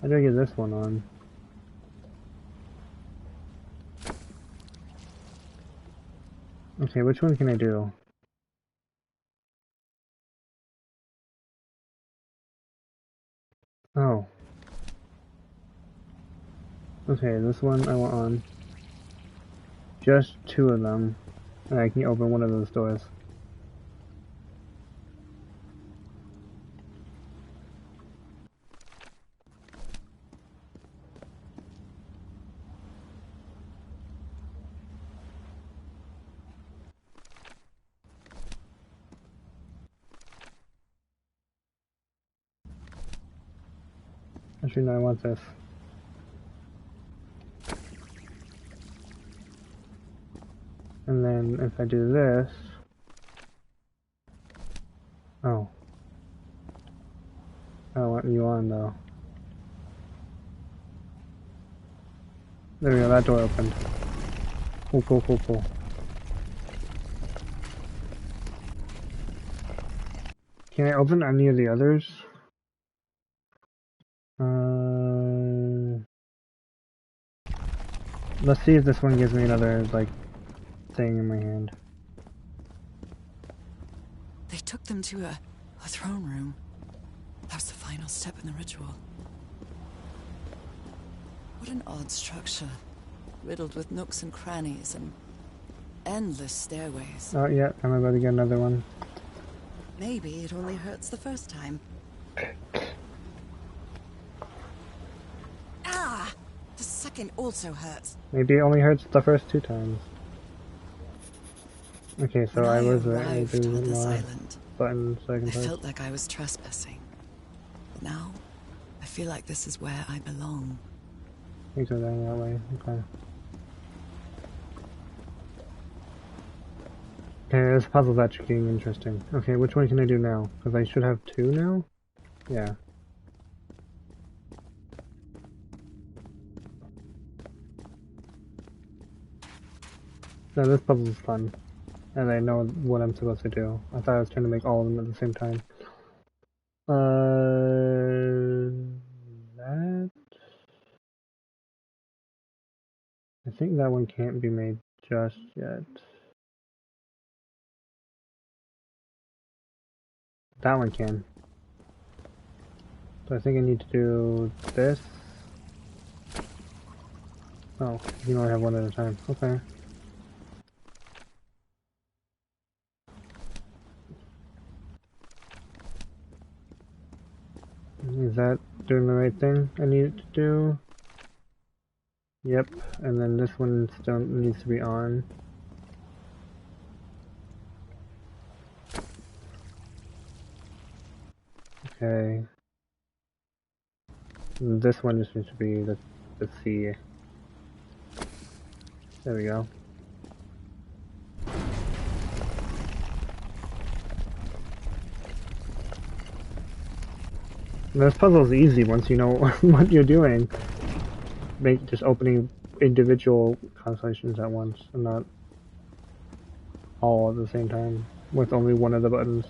do I get this one on? Okay, which one can I do? Oh. Okay, this one I want on. Just two of them. And I can open one of those doors. Actually, no, I want this. And then if I do this... Oh. I don't want you on, though. There we go, that door opened. Cool. Can I open any of the others? Let's see if this one gives me another, like, thing in my hand. They took them to a throne room. That was the final step in the ritual. What an odd structure. Riddled with nooks and crannies and endless stairways. Oh, yeah, I'm about to get another one. Maybe it only hurts the first time. Ah! The second also hurts. Maybe it only hurts the first two times. Okay, so When I I was arrived do on this more island, buttons so I can I press. felt like I was trespassing. But now, I feel like this is where I belong. Things are going that way. Okay. Okay, this puzzle's actually getting interesting. Okay, which one can I do now? Because I should have two now? Yeah. No, this puzzle is fun. And I know what I'm supposed to do. I thought I was trying to make all of them at the same time. That... I think that one can't be made just yet. That one can. So I think I need to do this. Oh, you can only have one at a time. Okay. Is that doing the right thing I need it to do? Yep, and then this one still needs to be on. Okay. And this one just needs to be the C. There we go. This puzzle is easy once you know what you're doing. Just opening individual constellations at once and not all at the same time with only one of the buttons.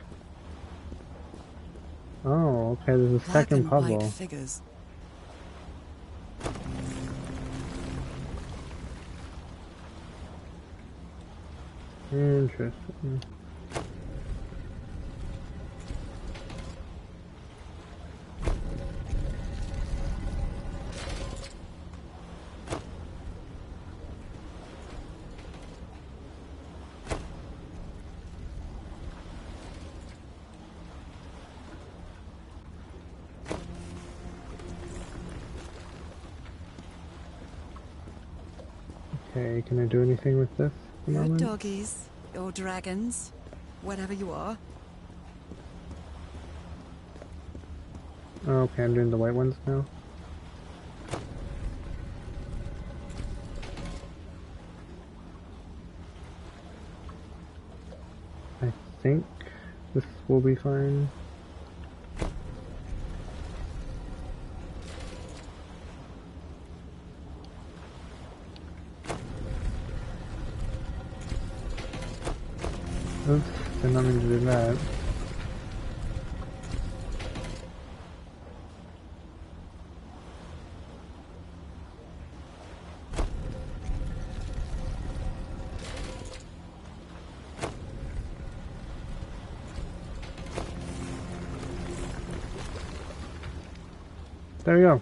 Oh, okay, there's a second puzzle. White figures. Interesting. Okay, can I do anything with this at the Your moment? doggies, or dragons, whatever you are. Oh, okay, I'm doing the white ones now. I think this will be fine. Oops, did not mean to do that. There we go.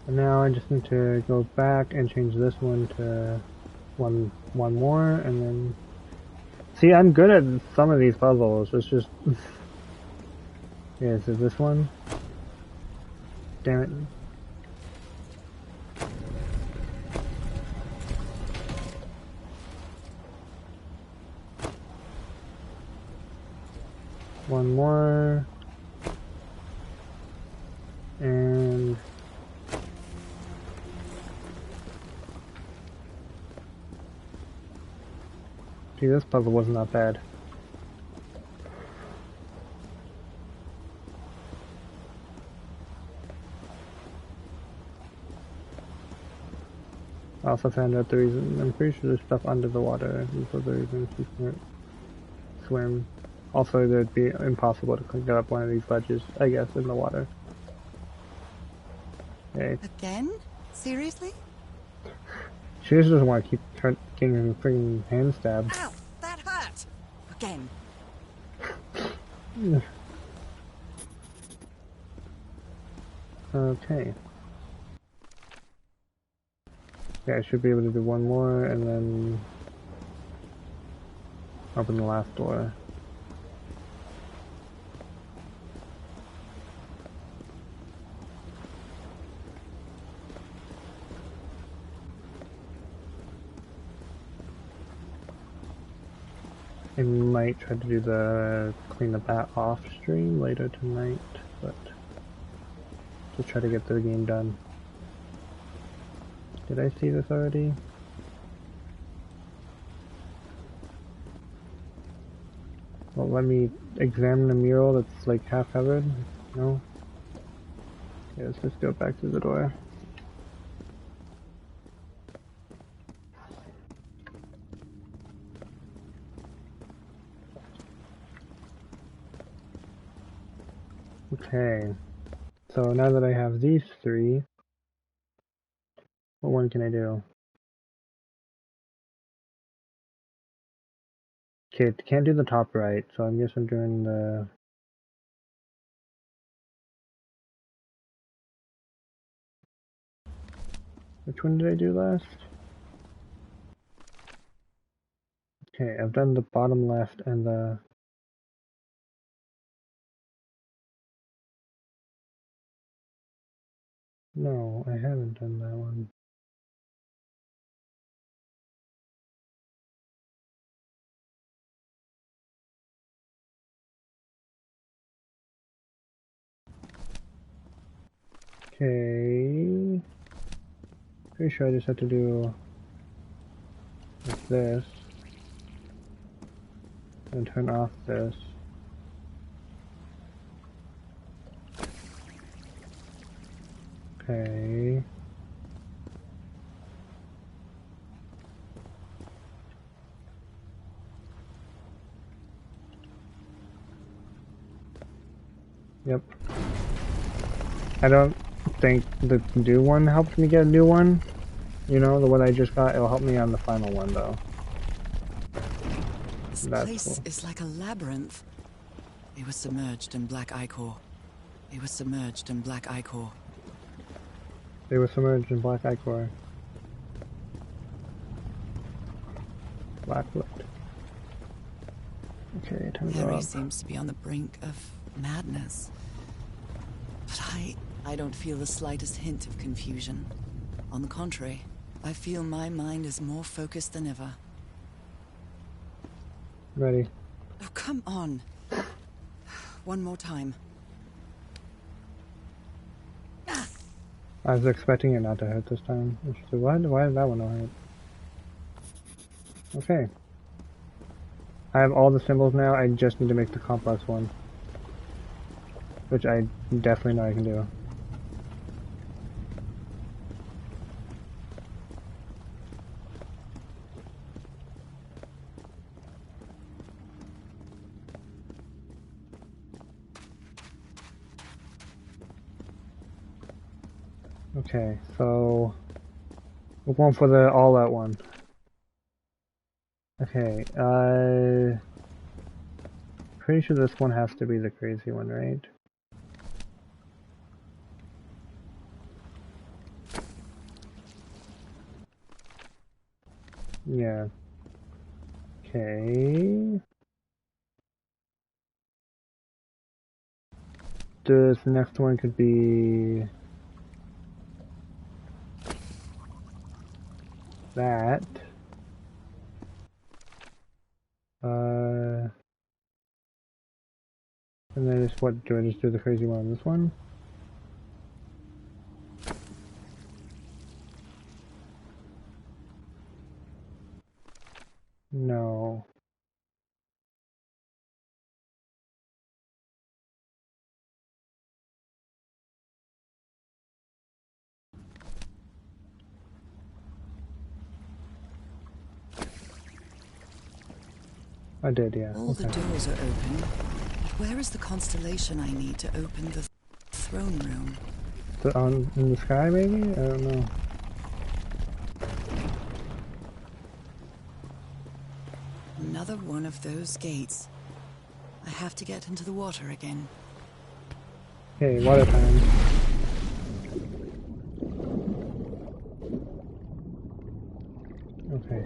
And now I just need to go back and change this one to one more, and then... See, I'm good at some of these puzzles, it's just... Yeah, so this one? Damn it. One more... And... See, this puzzle wasn't that bad. I also found out the reason. I'm pretty sure there's stuff under the water. These are the reasons you can't swim. Also, it'd be impossible to get up one of these ledges, I guess, in the water. Okay. Again? Seriously? She just doesn't want to keep getting her freaking hand stabbed. Ow! That hurt! Again. Okay. Yeah, I should be able to do one more and then open the last door. I might try to do the clean the bat off stream later tonight, but just try to get the game done. Did I see this already? Well, let me examine the mural that's like half covered. No? Okay, let's just go back to the door. Okay. So now that I have these three, what one can I do? Okay, can't do the top right, so I guess I'm doing the... Which one did I do last? Okay, I've done the bottom left and the... No, I haven't done that one. Okay... Pretty sure I just have to do... like this. And turn off this. Okay... Yep. I don't think the new one helped me get a new one. You know, the one I just got, it'll help me on the final one though. This That's place cool. is like a labyrinth. It was submerged in black ichor. It was submerged in black ichor. They were submerged in black ichor. Blackwood. Okay, time to go Harry up. seems to be on the brink of madness. But I don't feel the slightest hint of confusion. On the contrary, I feel my mind is more focused than ever. Ready. Oh, come on. One more time. I was expecting it not to hurt this time. Why did that one not hurt? Okay. I have all the symbols now, I just need to make the complex one. Which I definitely know I can do. Okay, so we're going for the all-out one. Okay, pretty sure this one has to be the crazy one, right? Yeah. Okay. The next one could be that. And then it's what, do I just do the crazy one on this one? No. I did, yeah. All the doors are open. But where is the constellation I need to open the throne room? In the sky, maybe? I don't know. Another one of those gates. I have to get into the water again. Okay, water time. Okay.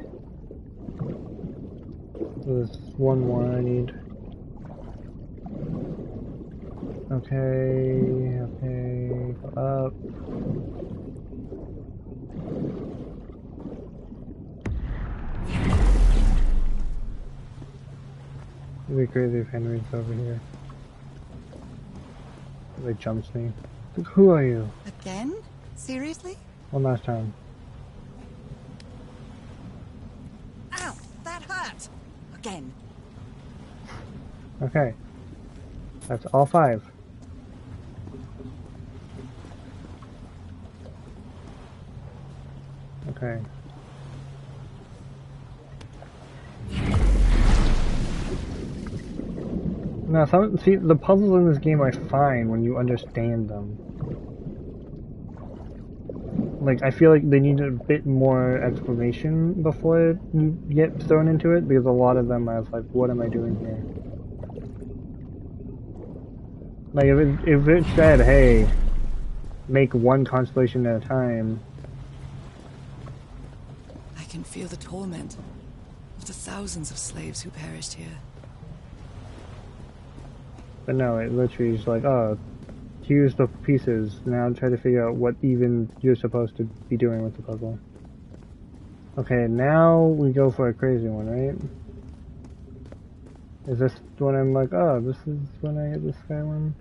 There's one more I need. Okay, okay, go up. It'd be crazy if Henry's over here. He jumps me. Like, who are you? Again? Seriously? One last time. Ow! That hurt! Again. Okay. That's all 5. Okay. No, see, the puzzles in this game are fine when you understand them. Like, I feel like they need a bit more explanation before you get thrown into it, because a lot of them I was like, what am I doing here? Like, if it said, hey, make one constellation at a time. I can feel the torment of the thousands of slaves who perished here. But no, it literally is like, oh, here's the pieces, now try to figure out what even you're supposed to be doing with the puzzle. Okay, now we go for a crazy one, right? Is this when I'm like, oh, this is when I get this guy one?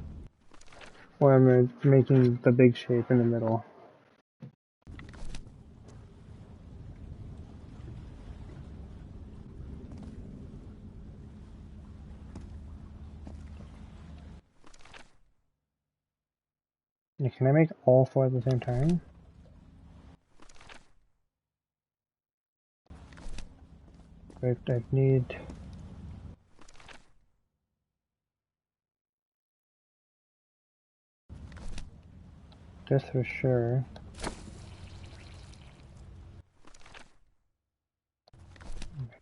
Or I'm making the big shape in the middle? Yeah, can I make all four at the same time? Right, I need... this for sure.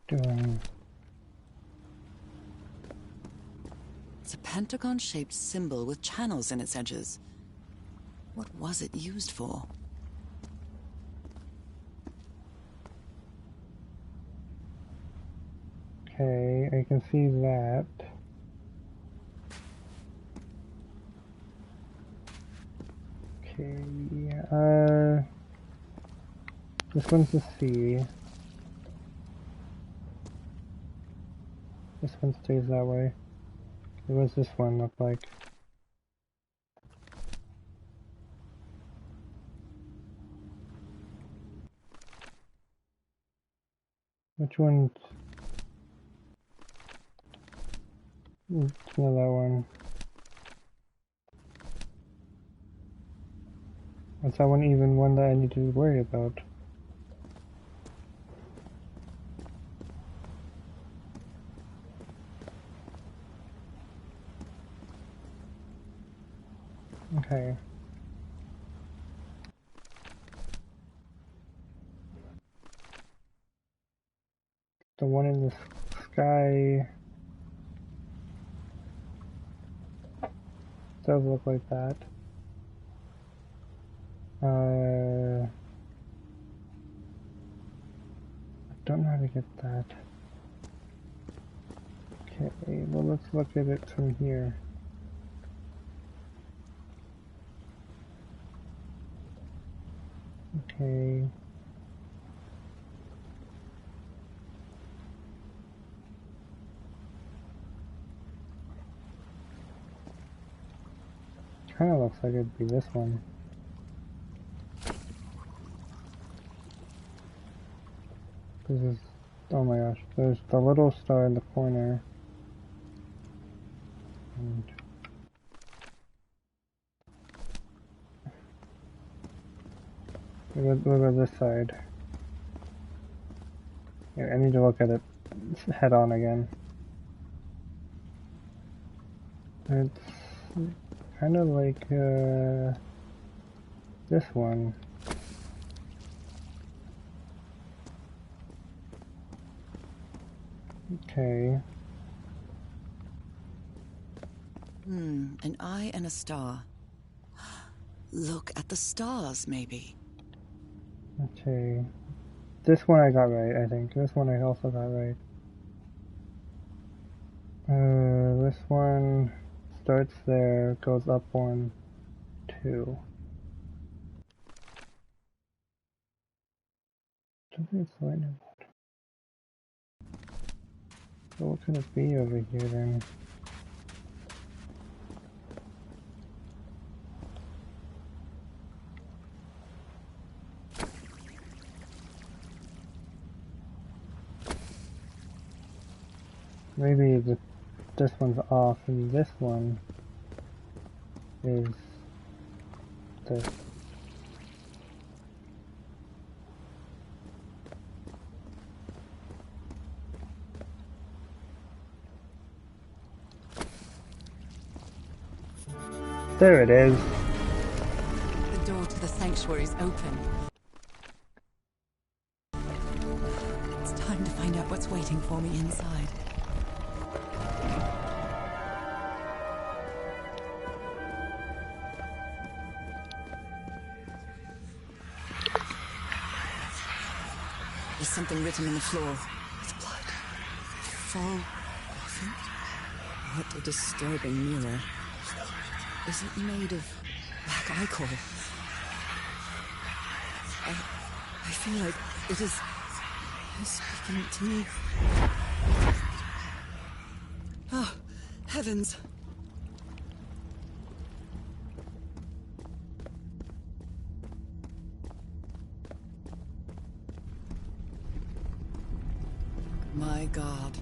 Doing... It's a pentagon-shaped symbol with channels in its edges. What was it used for? Okay, I can see that. Okay, this one's the C. This one stays that way. What does this one look like? Which one's... it's not that one. Is that one even one that I need to worry about? Okay. The one in the sky does look like that. I don't know how to get that. Okay, well let's look at it from here. Okay. Kinda looks like it'd be this one. This is, oh my gosh, there's the little star in the corner. And look at this side. Yeah, I need to look at it head on again. It's kind of like this one. Okay. An eye and a star. Look at the stars, maybe. Okay. This one I got right, I think. This one I also got right. This one starts there, goes up 1, 2. I don't think it's lightning bolt. So what could it be over here then? Maybe this one's off and this one is this. There it is. The door to the sanctuary's open. It's time to find out what's waiting for me inside. There's something written in the floor. With blood. Fall. What a disturbing mirror. Is it made of black ichor? I feel like it is speaking to me. Oh, heavens. My God.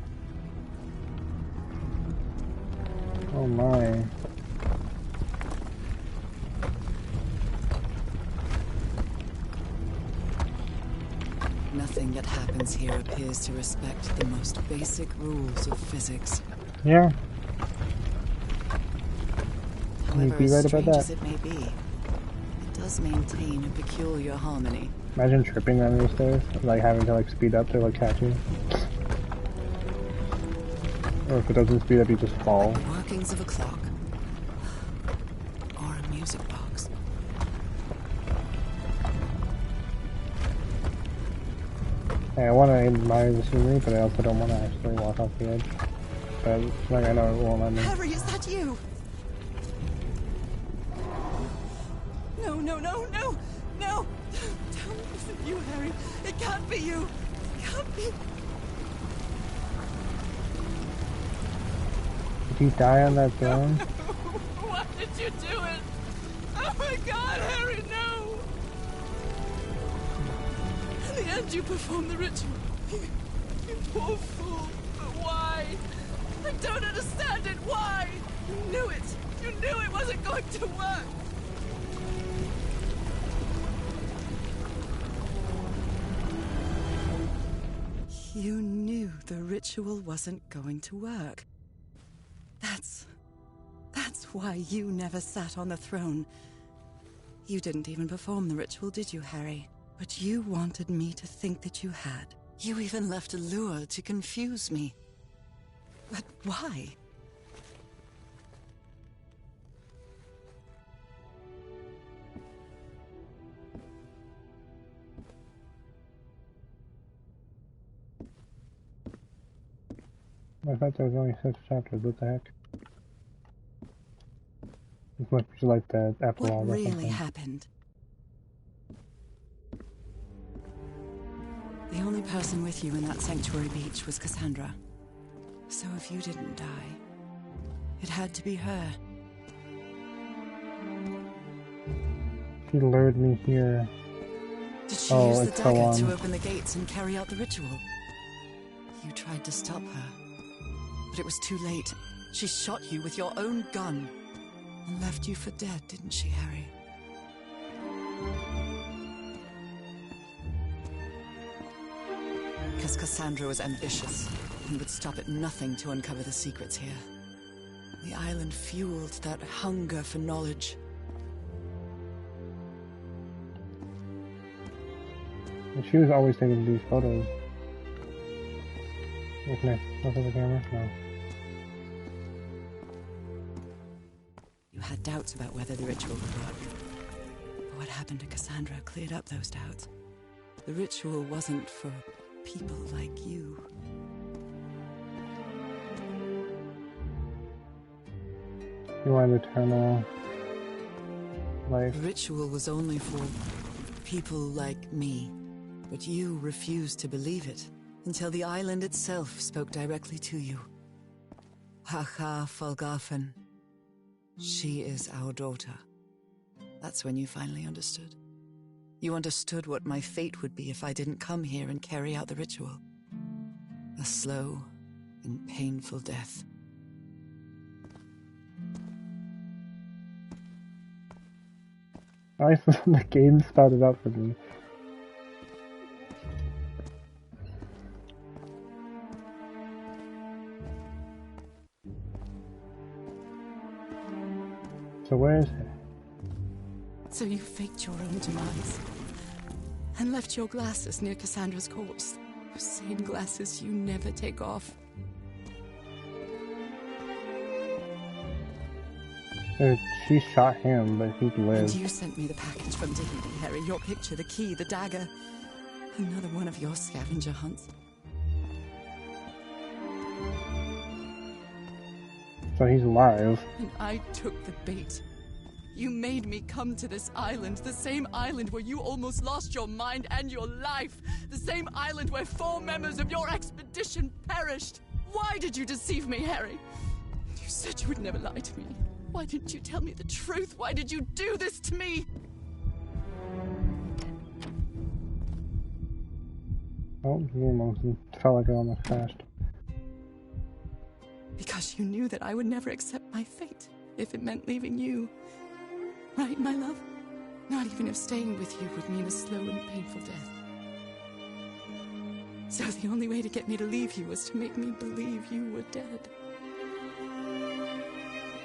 Oh my. Nothing that happens here appears to respect the most basic rules of physics. Yeah. However, You'd be as right about strange that. as it may be, it does maintain a peculiar harmony. Imagine tripping on these stairs, like having to like speed up to like catch you. Or if it doesn't speed up, you just fall. Like the workings of a clock. Or a music box. Hey, I want to admire the scenery, but I also don't want to actually walk off the edge. But like I know it won't let me. Harry, is that you? No, no, no, no! No! Tell me it isn't you, Harry. It can't be you. It can't be. Did you die on that throne? Why did you do it? Oh my God, Harry, no! In the end, you performed the ritual. You poor fool. But why? I don't understand it. Why? You knew it. You knew it wasn't going to work. You knew the ritual wasn't going to work. That's why you never sat on the throne. You didn't even perform the ritual, did you, Harry? But you wanted me to think that you had. You even left a lure to confuse me. But why? I thought there was only 6 chapters. What the heck? This must be like the epilogue What or really something. happened? The only person with you in that sanctuary beach was Cassandra. So if you didn't die, it had to be her. She lured me here. Did she Oh, use the it's so dagger long. to open the gates and carry out the ritual? You tried to stop her, but it was too late. She shot you with your own gun and left you for dead, didn't she, Harry? Because Cassandra was ambitious and would stop at nothing to uncover the secrets here. The island fueled that hunger for knowledge. And she was always taking these photos. Can I look at the camera? No. You had doubts about whether the ritual would work. But what happened to Cassandra cleared up those doubts. The ritual wasn't for people like you. You want eternal life? The ritual was only for people like me. But you refused to believe it until the island itself spoke directly to you. Hacha Falgafen. She is our daughter. That's when you finally understood. You understood what my fate would be if I didn't come here and carry out the ritual. A slow and painful death. I the game started up for me. So where is he? So you faked your own demise and left your glasses near Cassandra's corpse. Those same glasses you never take off. She shot him, but he And lived. you sent me the package from Dignity, Harry. Your picture, the key, the dagger. Another one of your scavenger hunts. So he's alive. And I took the bait. You made me come to this island, the same island where you almost lost your mind and your life, the same island where 4 members of your expedition perished. Why did you deceive me, Harry? You said you would never lie to me. Why didn't you tell me the truth? Why did you do this to me? Oh, he almost felt like it almost crashed. Because you knew that I would never accept my fate if it meant leaving you. Right, my love? Not even if staying with you would mean a slow and painful death. So the only way to get me to leave you was to make me believe you were dead.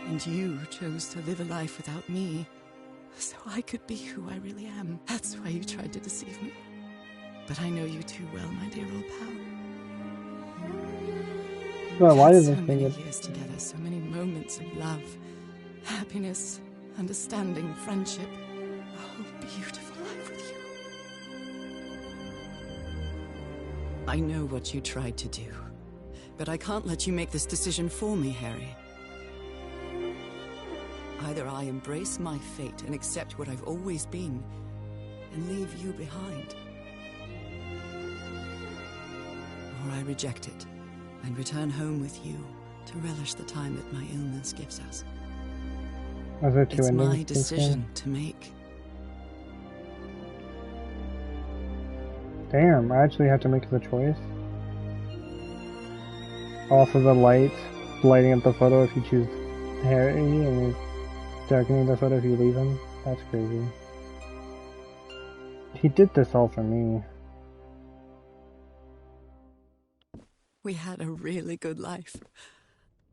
And you chose to live a life without me, so I could be who I really am. That's why you tried to deceive me. But I know you too well, my dear old pal. Well, why did So this thing many get... years together, so many moments of love, happiness, understanding, friendship. A whole beautiful life with you. I know what you tried to do, but I can't let you make this decision for me, Harry. Either I embrace my fate and accept what I've always been, and leave you behind. Or I reject it, and return home with you to relish the time that my illness gives us. Are there two It's endings my to this game? decision to make. Damn, I actually have to make the choice. Also the light, lighting up the photo if you choose Harry, and darkening the photo if you leave him. That's crazy. He did this all for me. We had a really good life.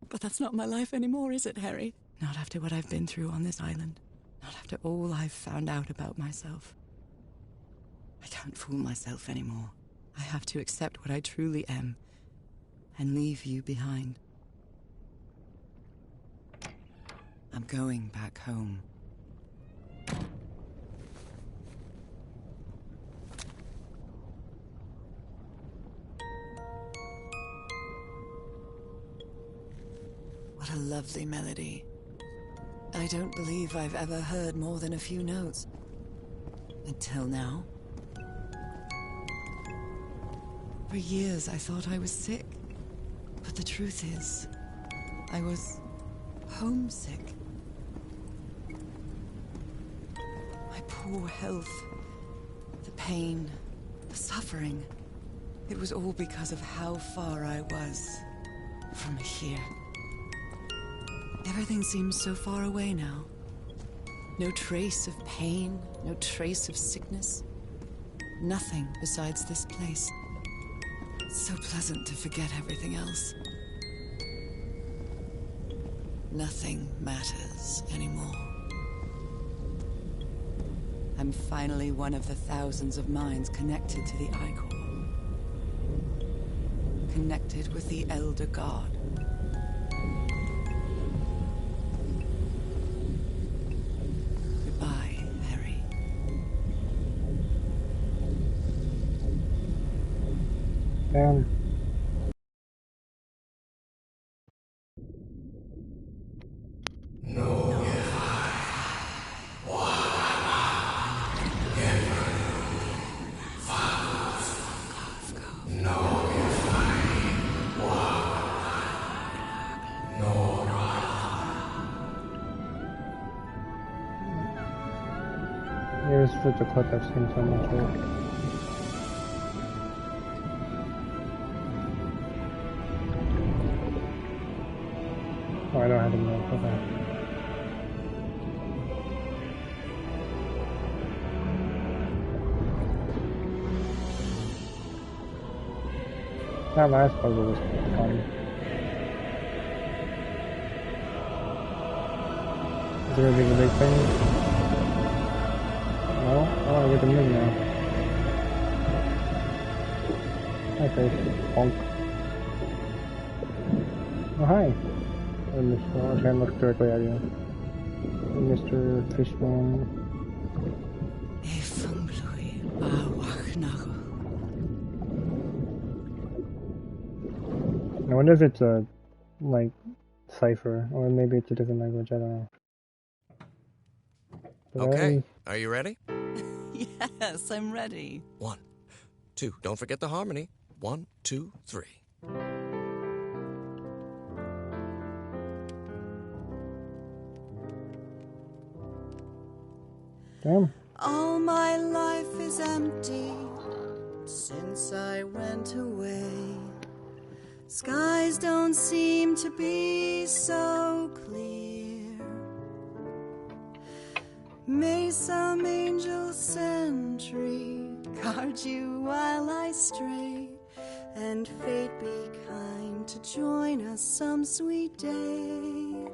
But that's not my life anymore, is it, Harry? Not after what I've been through on this island. Not after all I've found out about myself. I can't fool myself anymore. I have to accept what I truly am and leave you behind. I'm going back home. What a lovely melody. I don't believe I've ever heard more than a few notes. Until now. For years I thought I was sick. But the truth is, I was homesick. My poor health, the pain, the suffering. It was all because of how far I was from here. Everything seems so far away now. No trace of pain, no trace of sickness. Nothing besides this place. It's so pleasant to forget everything else. Nothing matters anymore. I'm finally one of the thousands of minds connected to the Ichor. Connected with the Elder God. Goodbye, Harry. Damn. Here's such a clip I've seen so much of. Oh, I don't have to know for that. That last puzzle was fun. Is there gonna be the big thing? No? I wanna get the moon now. Okay, bonk. Oh, hi. I can't look directly at you. Mr. Fishman. I wonder if it's a, like, cipher, or maybe it's a different language, I don't know. But Okay, are you ready? Yes, I'm ready. 1, 2, don't forget the harmony. 1, 2, 3. Damn. All my life is empty since I went away. Skies don't seem to be so clear. May some angel sentry guard you while I stray, and fate be kind to join us some sweet day.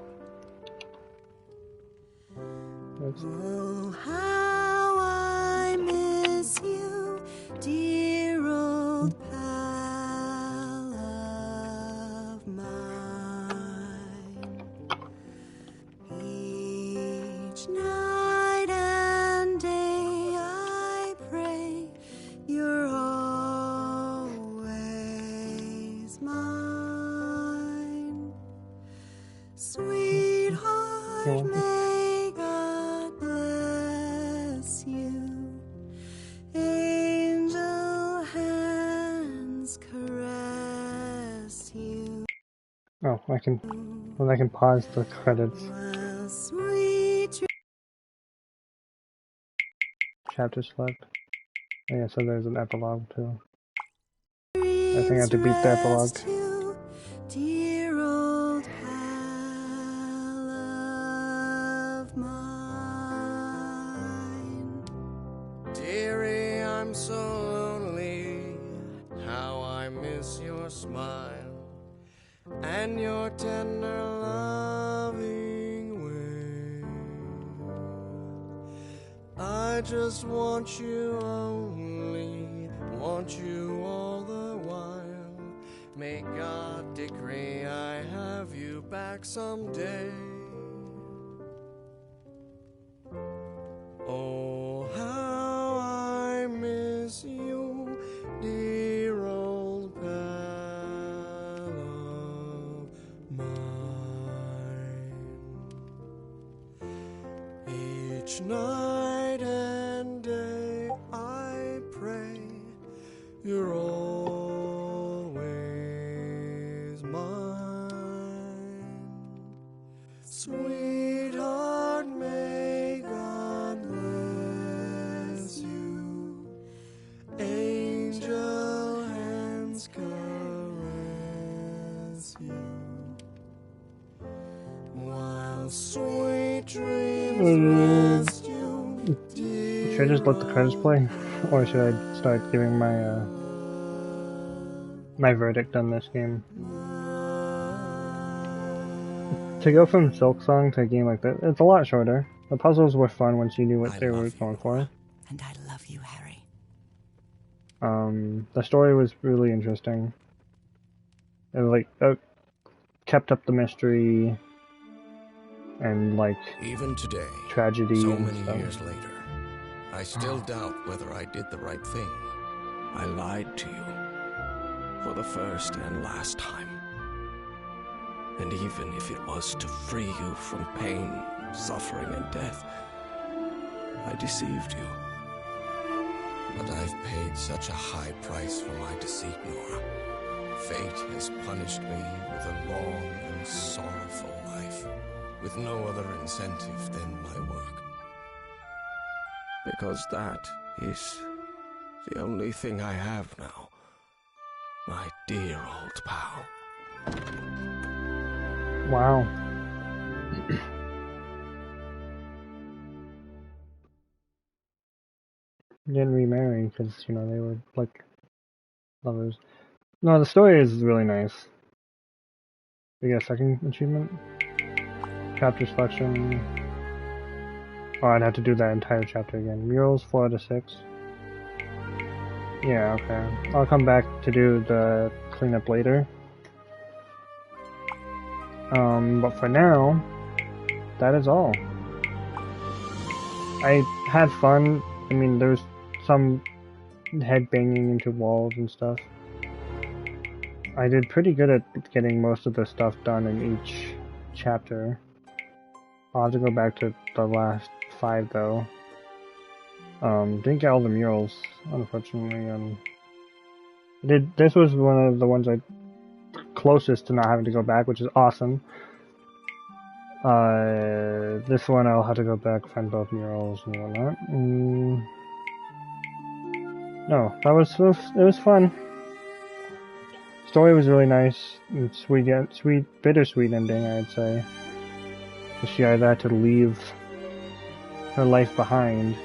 Oh, how I miss you, dear old pal of mine. Each night and day I pray you're always mine. Sweetheart, may God bless you. Angel hands caress you. Oh, I can pause the credits. While sweet Chapter select. Oh, yeah, so there's an epilogue too. I think I have to beat the epilogue. rest you, dear old pal of mine. Dearie, I'm so lonely. How I miss your smile and your tender loving way. I just want you only, want you all the while. May God decree I have you back someday. Oh, how I miss you, dear old pal of mine. Each night and day I pray you're always mine. Sweetheart, may God bless you. Angel hands caress you. While sweet dreams rest you. Should I just let the credits play? Or should I start giving my, my verdict on this game? To go from Silksong to a game like that, it's a lot shorter. The puzzles were fun once you knew what they were going for. And I love you, Harry. The story was really interesting. It like kept up the mystery and like Even today, tragedy so and many stuff. years later, I still doubt whether I did the right thing. I lied to you for the first and last time. And even if it was to free you from pain, suffering, and death, I deceived you. But I've paid such a high price for my deceit, Nora. Fate has punished me with a long and sorrowful life, with no other incentive than my work. Because that is the only thing I have now, my dear old pal. Wow. Didn't remarry because, you know, they were like lovers. No, the story is really nice. You get a second achievement? Chapter selection. Oh, I'd have to do that entire chapter again. Murals 4 out of 6. Yeah, okay. I'll come back to do the cleanup later. But for now, that is all. I had fun. I mean, there's some head banging into walls and stuff. I did pretty good at getting most of the stuff done in each chapter. I'll have to go back to the last 5 though. Didn't get all the murals, unfortunately. This was one of the ones I closest to not having to go back, which is awesome. This one I'll have to go back, find both murals and whatnot. No, it was fun. Story was really nice and sweet, bittersweet ending, I'd say. She either had to leave her life behind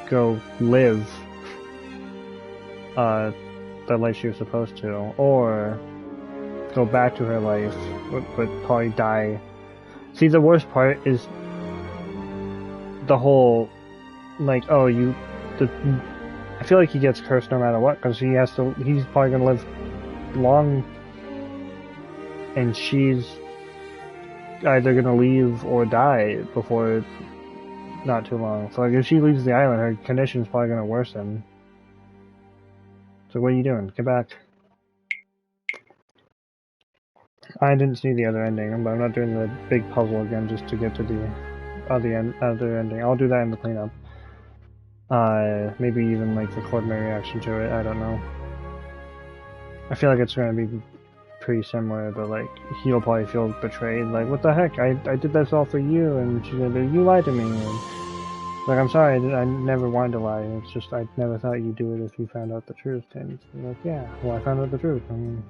to go live the life she was supposed to, or go back to her life, but probably die. See, the worst part is the whole, like, I feel like he gets cursed no matter what, because he's probably gonna live long, and she's either gonna leave or die before not too long. So like, if she leaves the island, her condition's probably gonna worsen. So what are you doing? Get back. I didn't see the other ending, but I'm not doing the big puzzle again just to get to the other ending. I'll do that in the cleanup. Maybe even like record my reaction to it, I don't know. I feel like it's gonna be pretty similar, but like, he'll probably feel betrayed, like, what the heck, I did this all for you, and she's gonna be, you lied to me, and like, I'm sorry, I never wanted to lie, it's just, I never thought you'd do it if you found out the truth, and like, yeah, well, I found out the truth, I mean,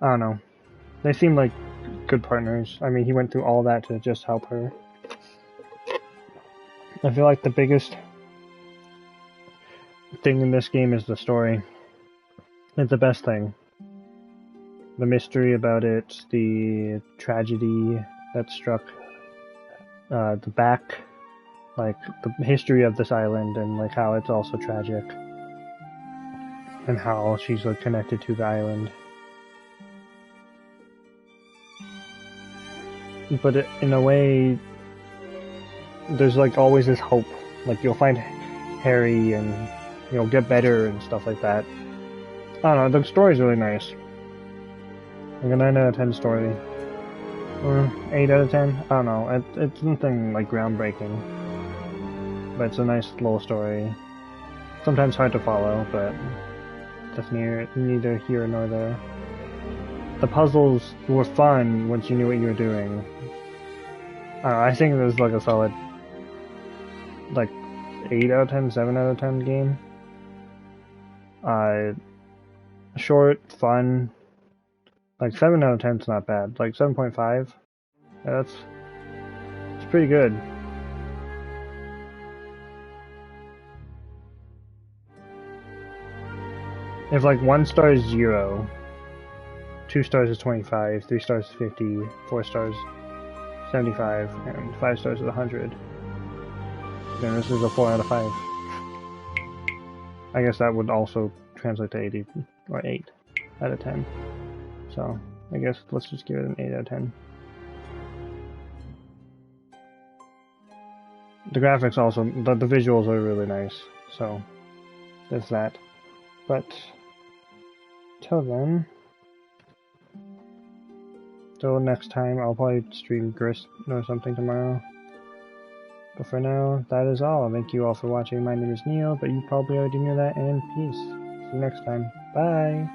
I don't know. They seem like good partners. I mean, he went through all that to just help her. I feel like the biggest thing in this game is the story. It's the best thing. The mystery about it, the tragedy that struck the back, like the history of this island, and like how it's also tragic, and how she's like connected to the island. But in a way, there's like always this hope. Like, you'll find Harry and you'll get better and stuff like that. I don't know, the story's really nice. Like a 9 out of 10 story. Or 8 out of 10? I don't know, it's nothing like groundbreaking. But it's a nice little story. Sometimes hard to follow, but that's neither here nor there. The puzzles were fun once you knew what you were doing. I don't know, I think it was like a solid, like, 8 out of 10, 7 out of 10 game. Short, fun. Like, 7 out of 10 is not bad. Like, 7.5. Yeah, it's pretty good. If, like, 1 star is 0, 2 stars is 25, 3 stars is 50, 4 stars 75, and 5 stars is 100. Then this is a 4 out of 5. I guess that would also translate to 80, or 8 out of 10. So, I guess let's just give it an 8 out of 10. The graphics also, the visuals are really nice, so there's that. But, till then, till next time, I'll probably stream Grist or something tomorrow. But for now, that is all. Thank you all for watching. My name is Neil, but you probably already knew that, and peace. See you next time. Bye!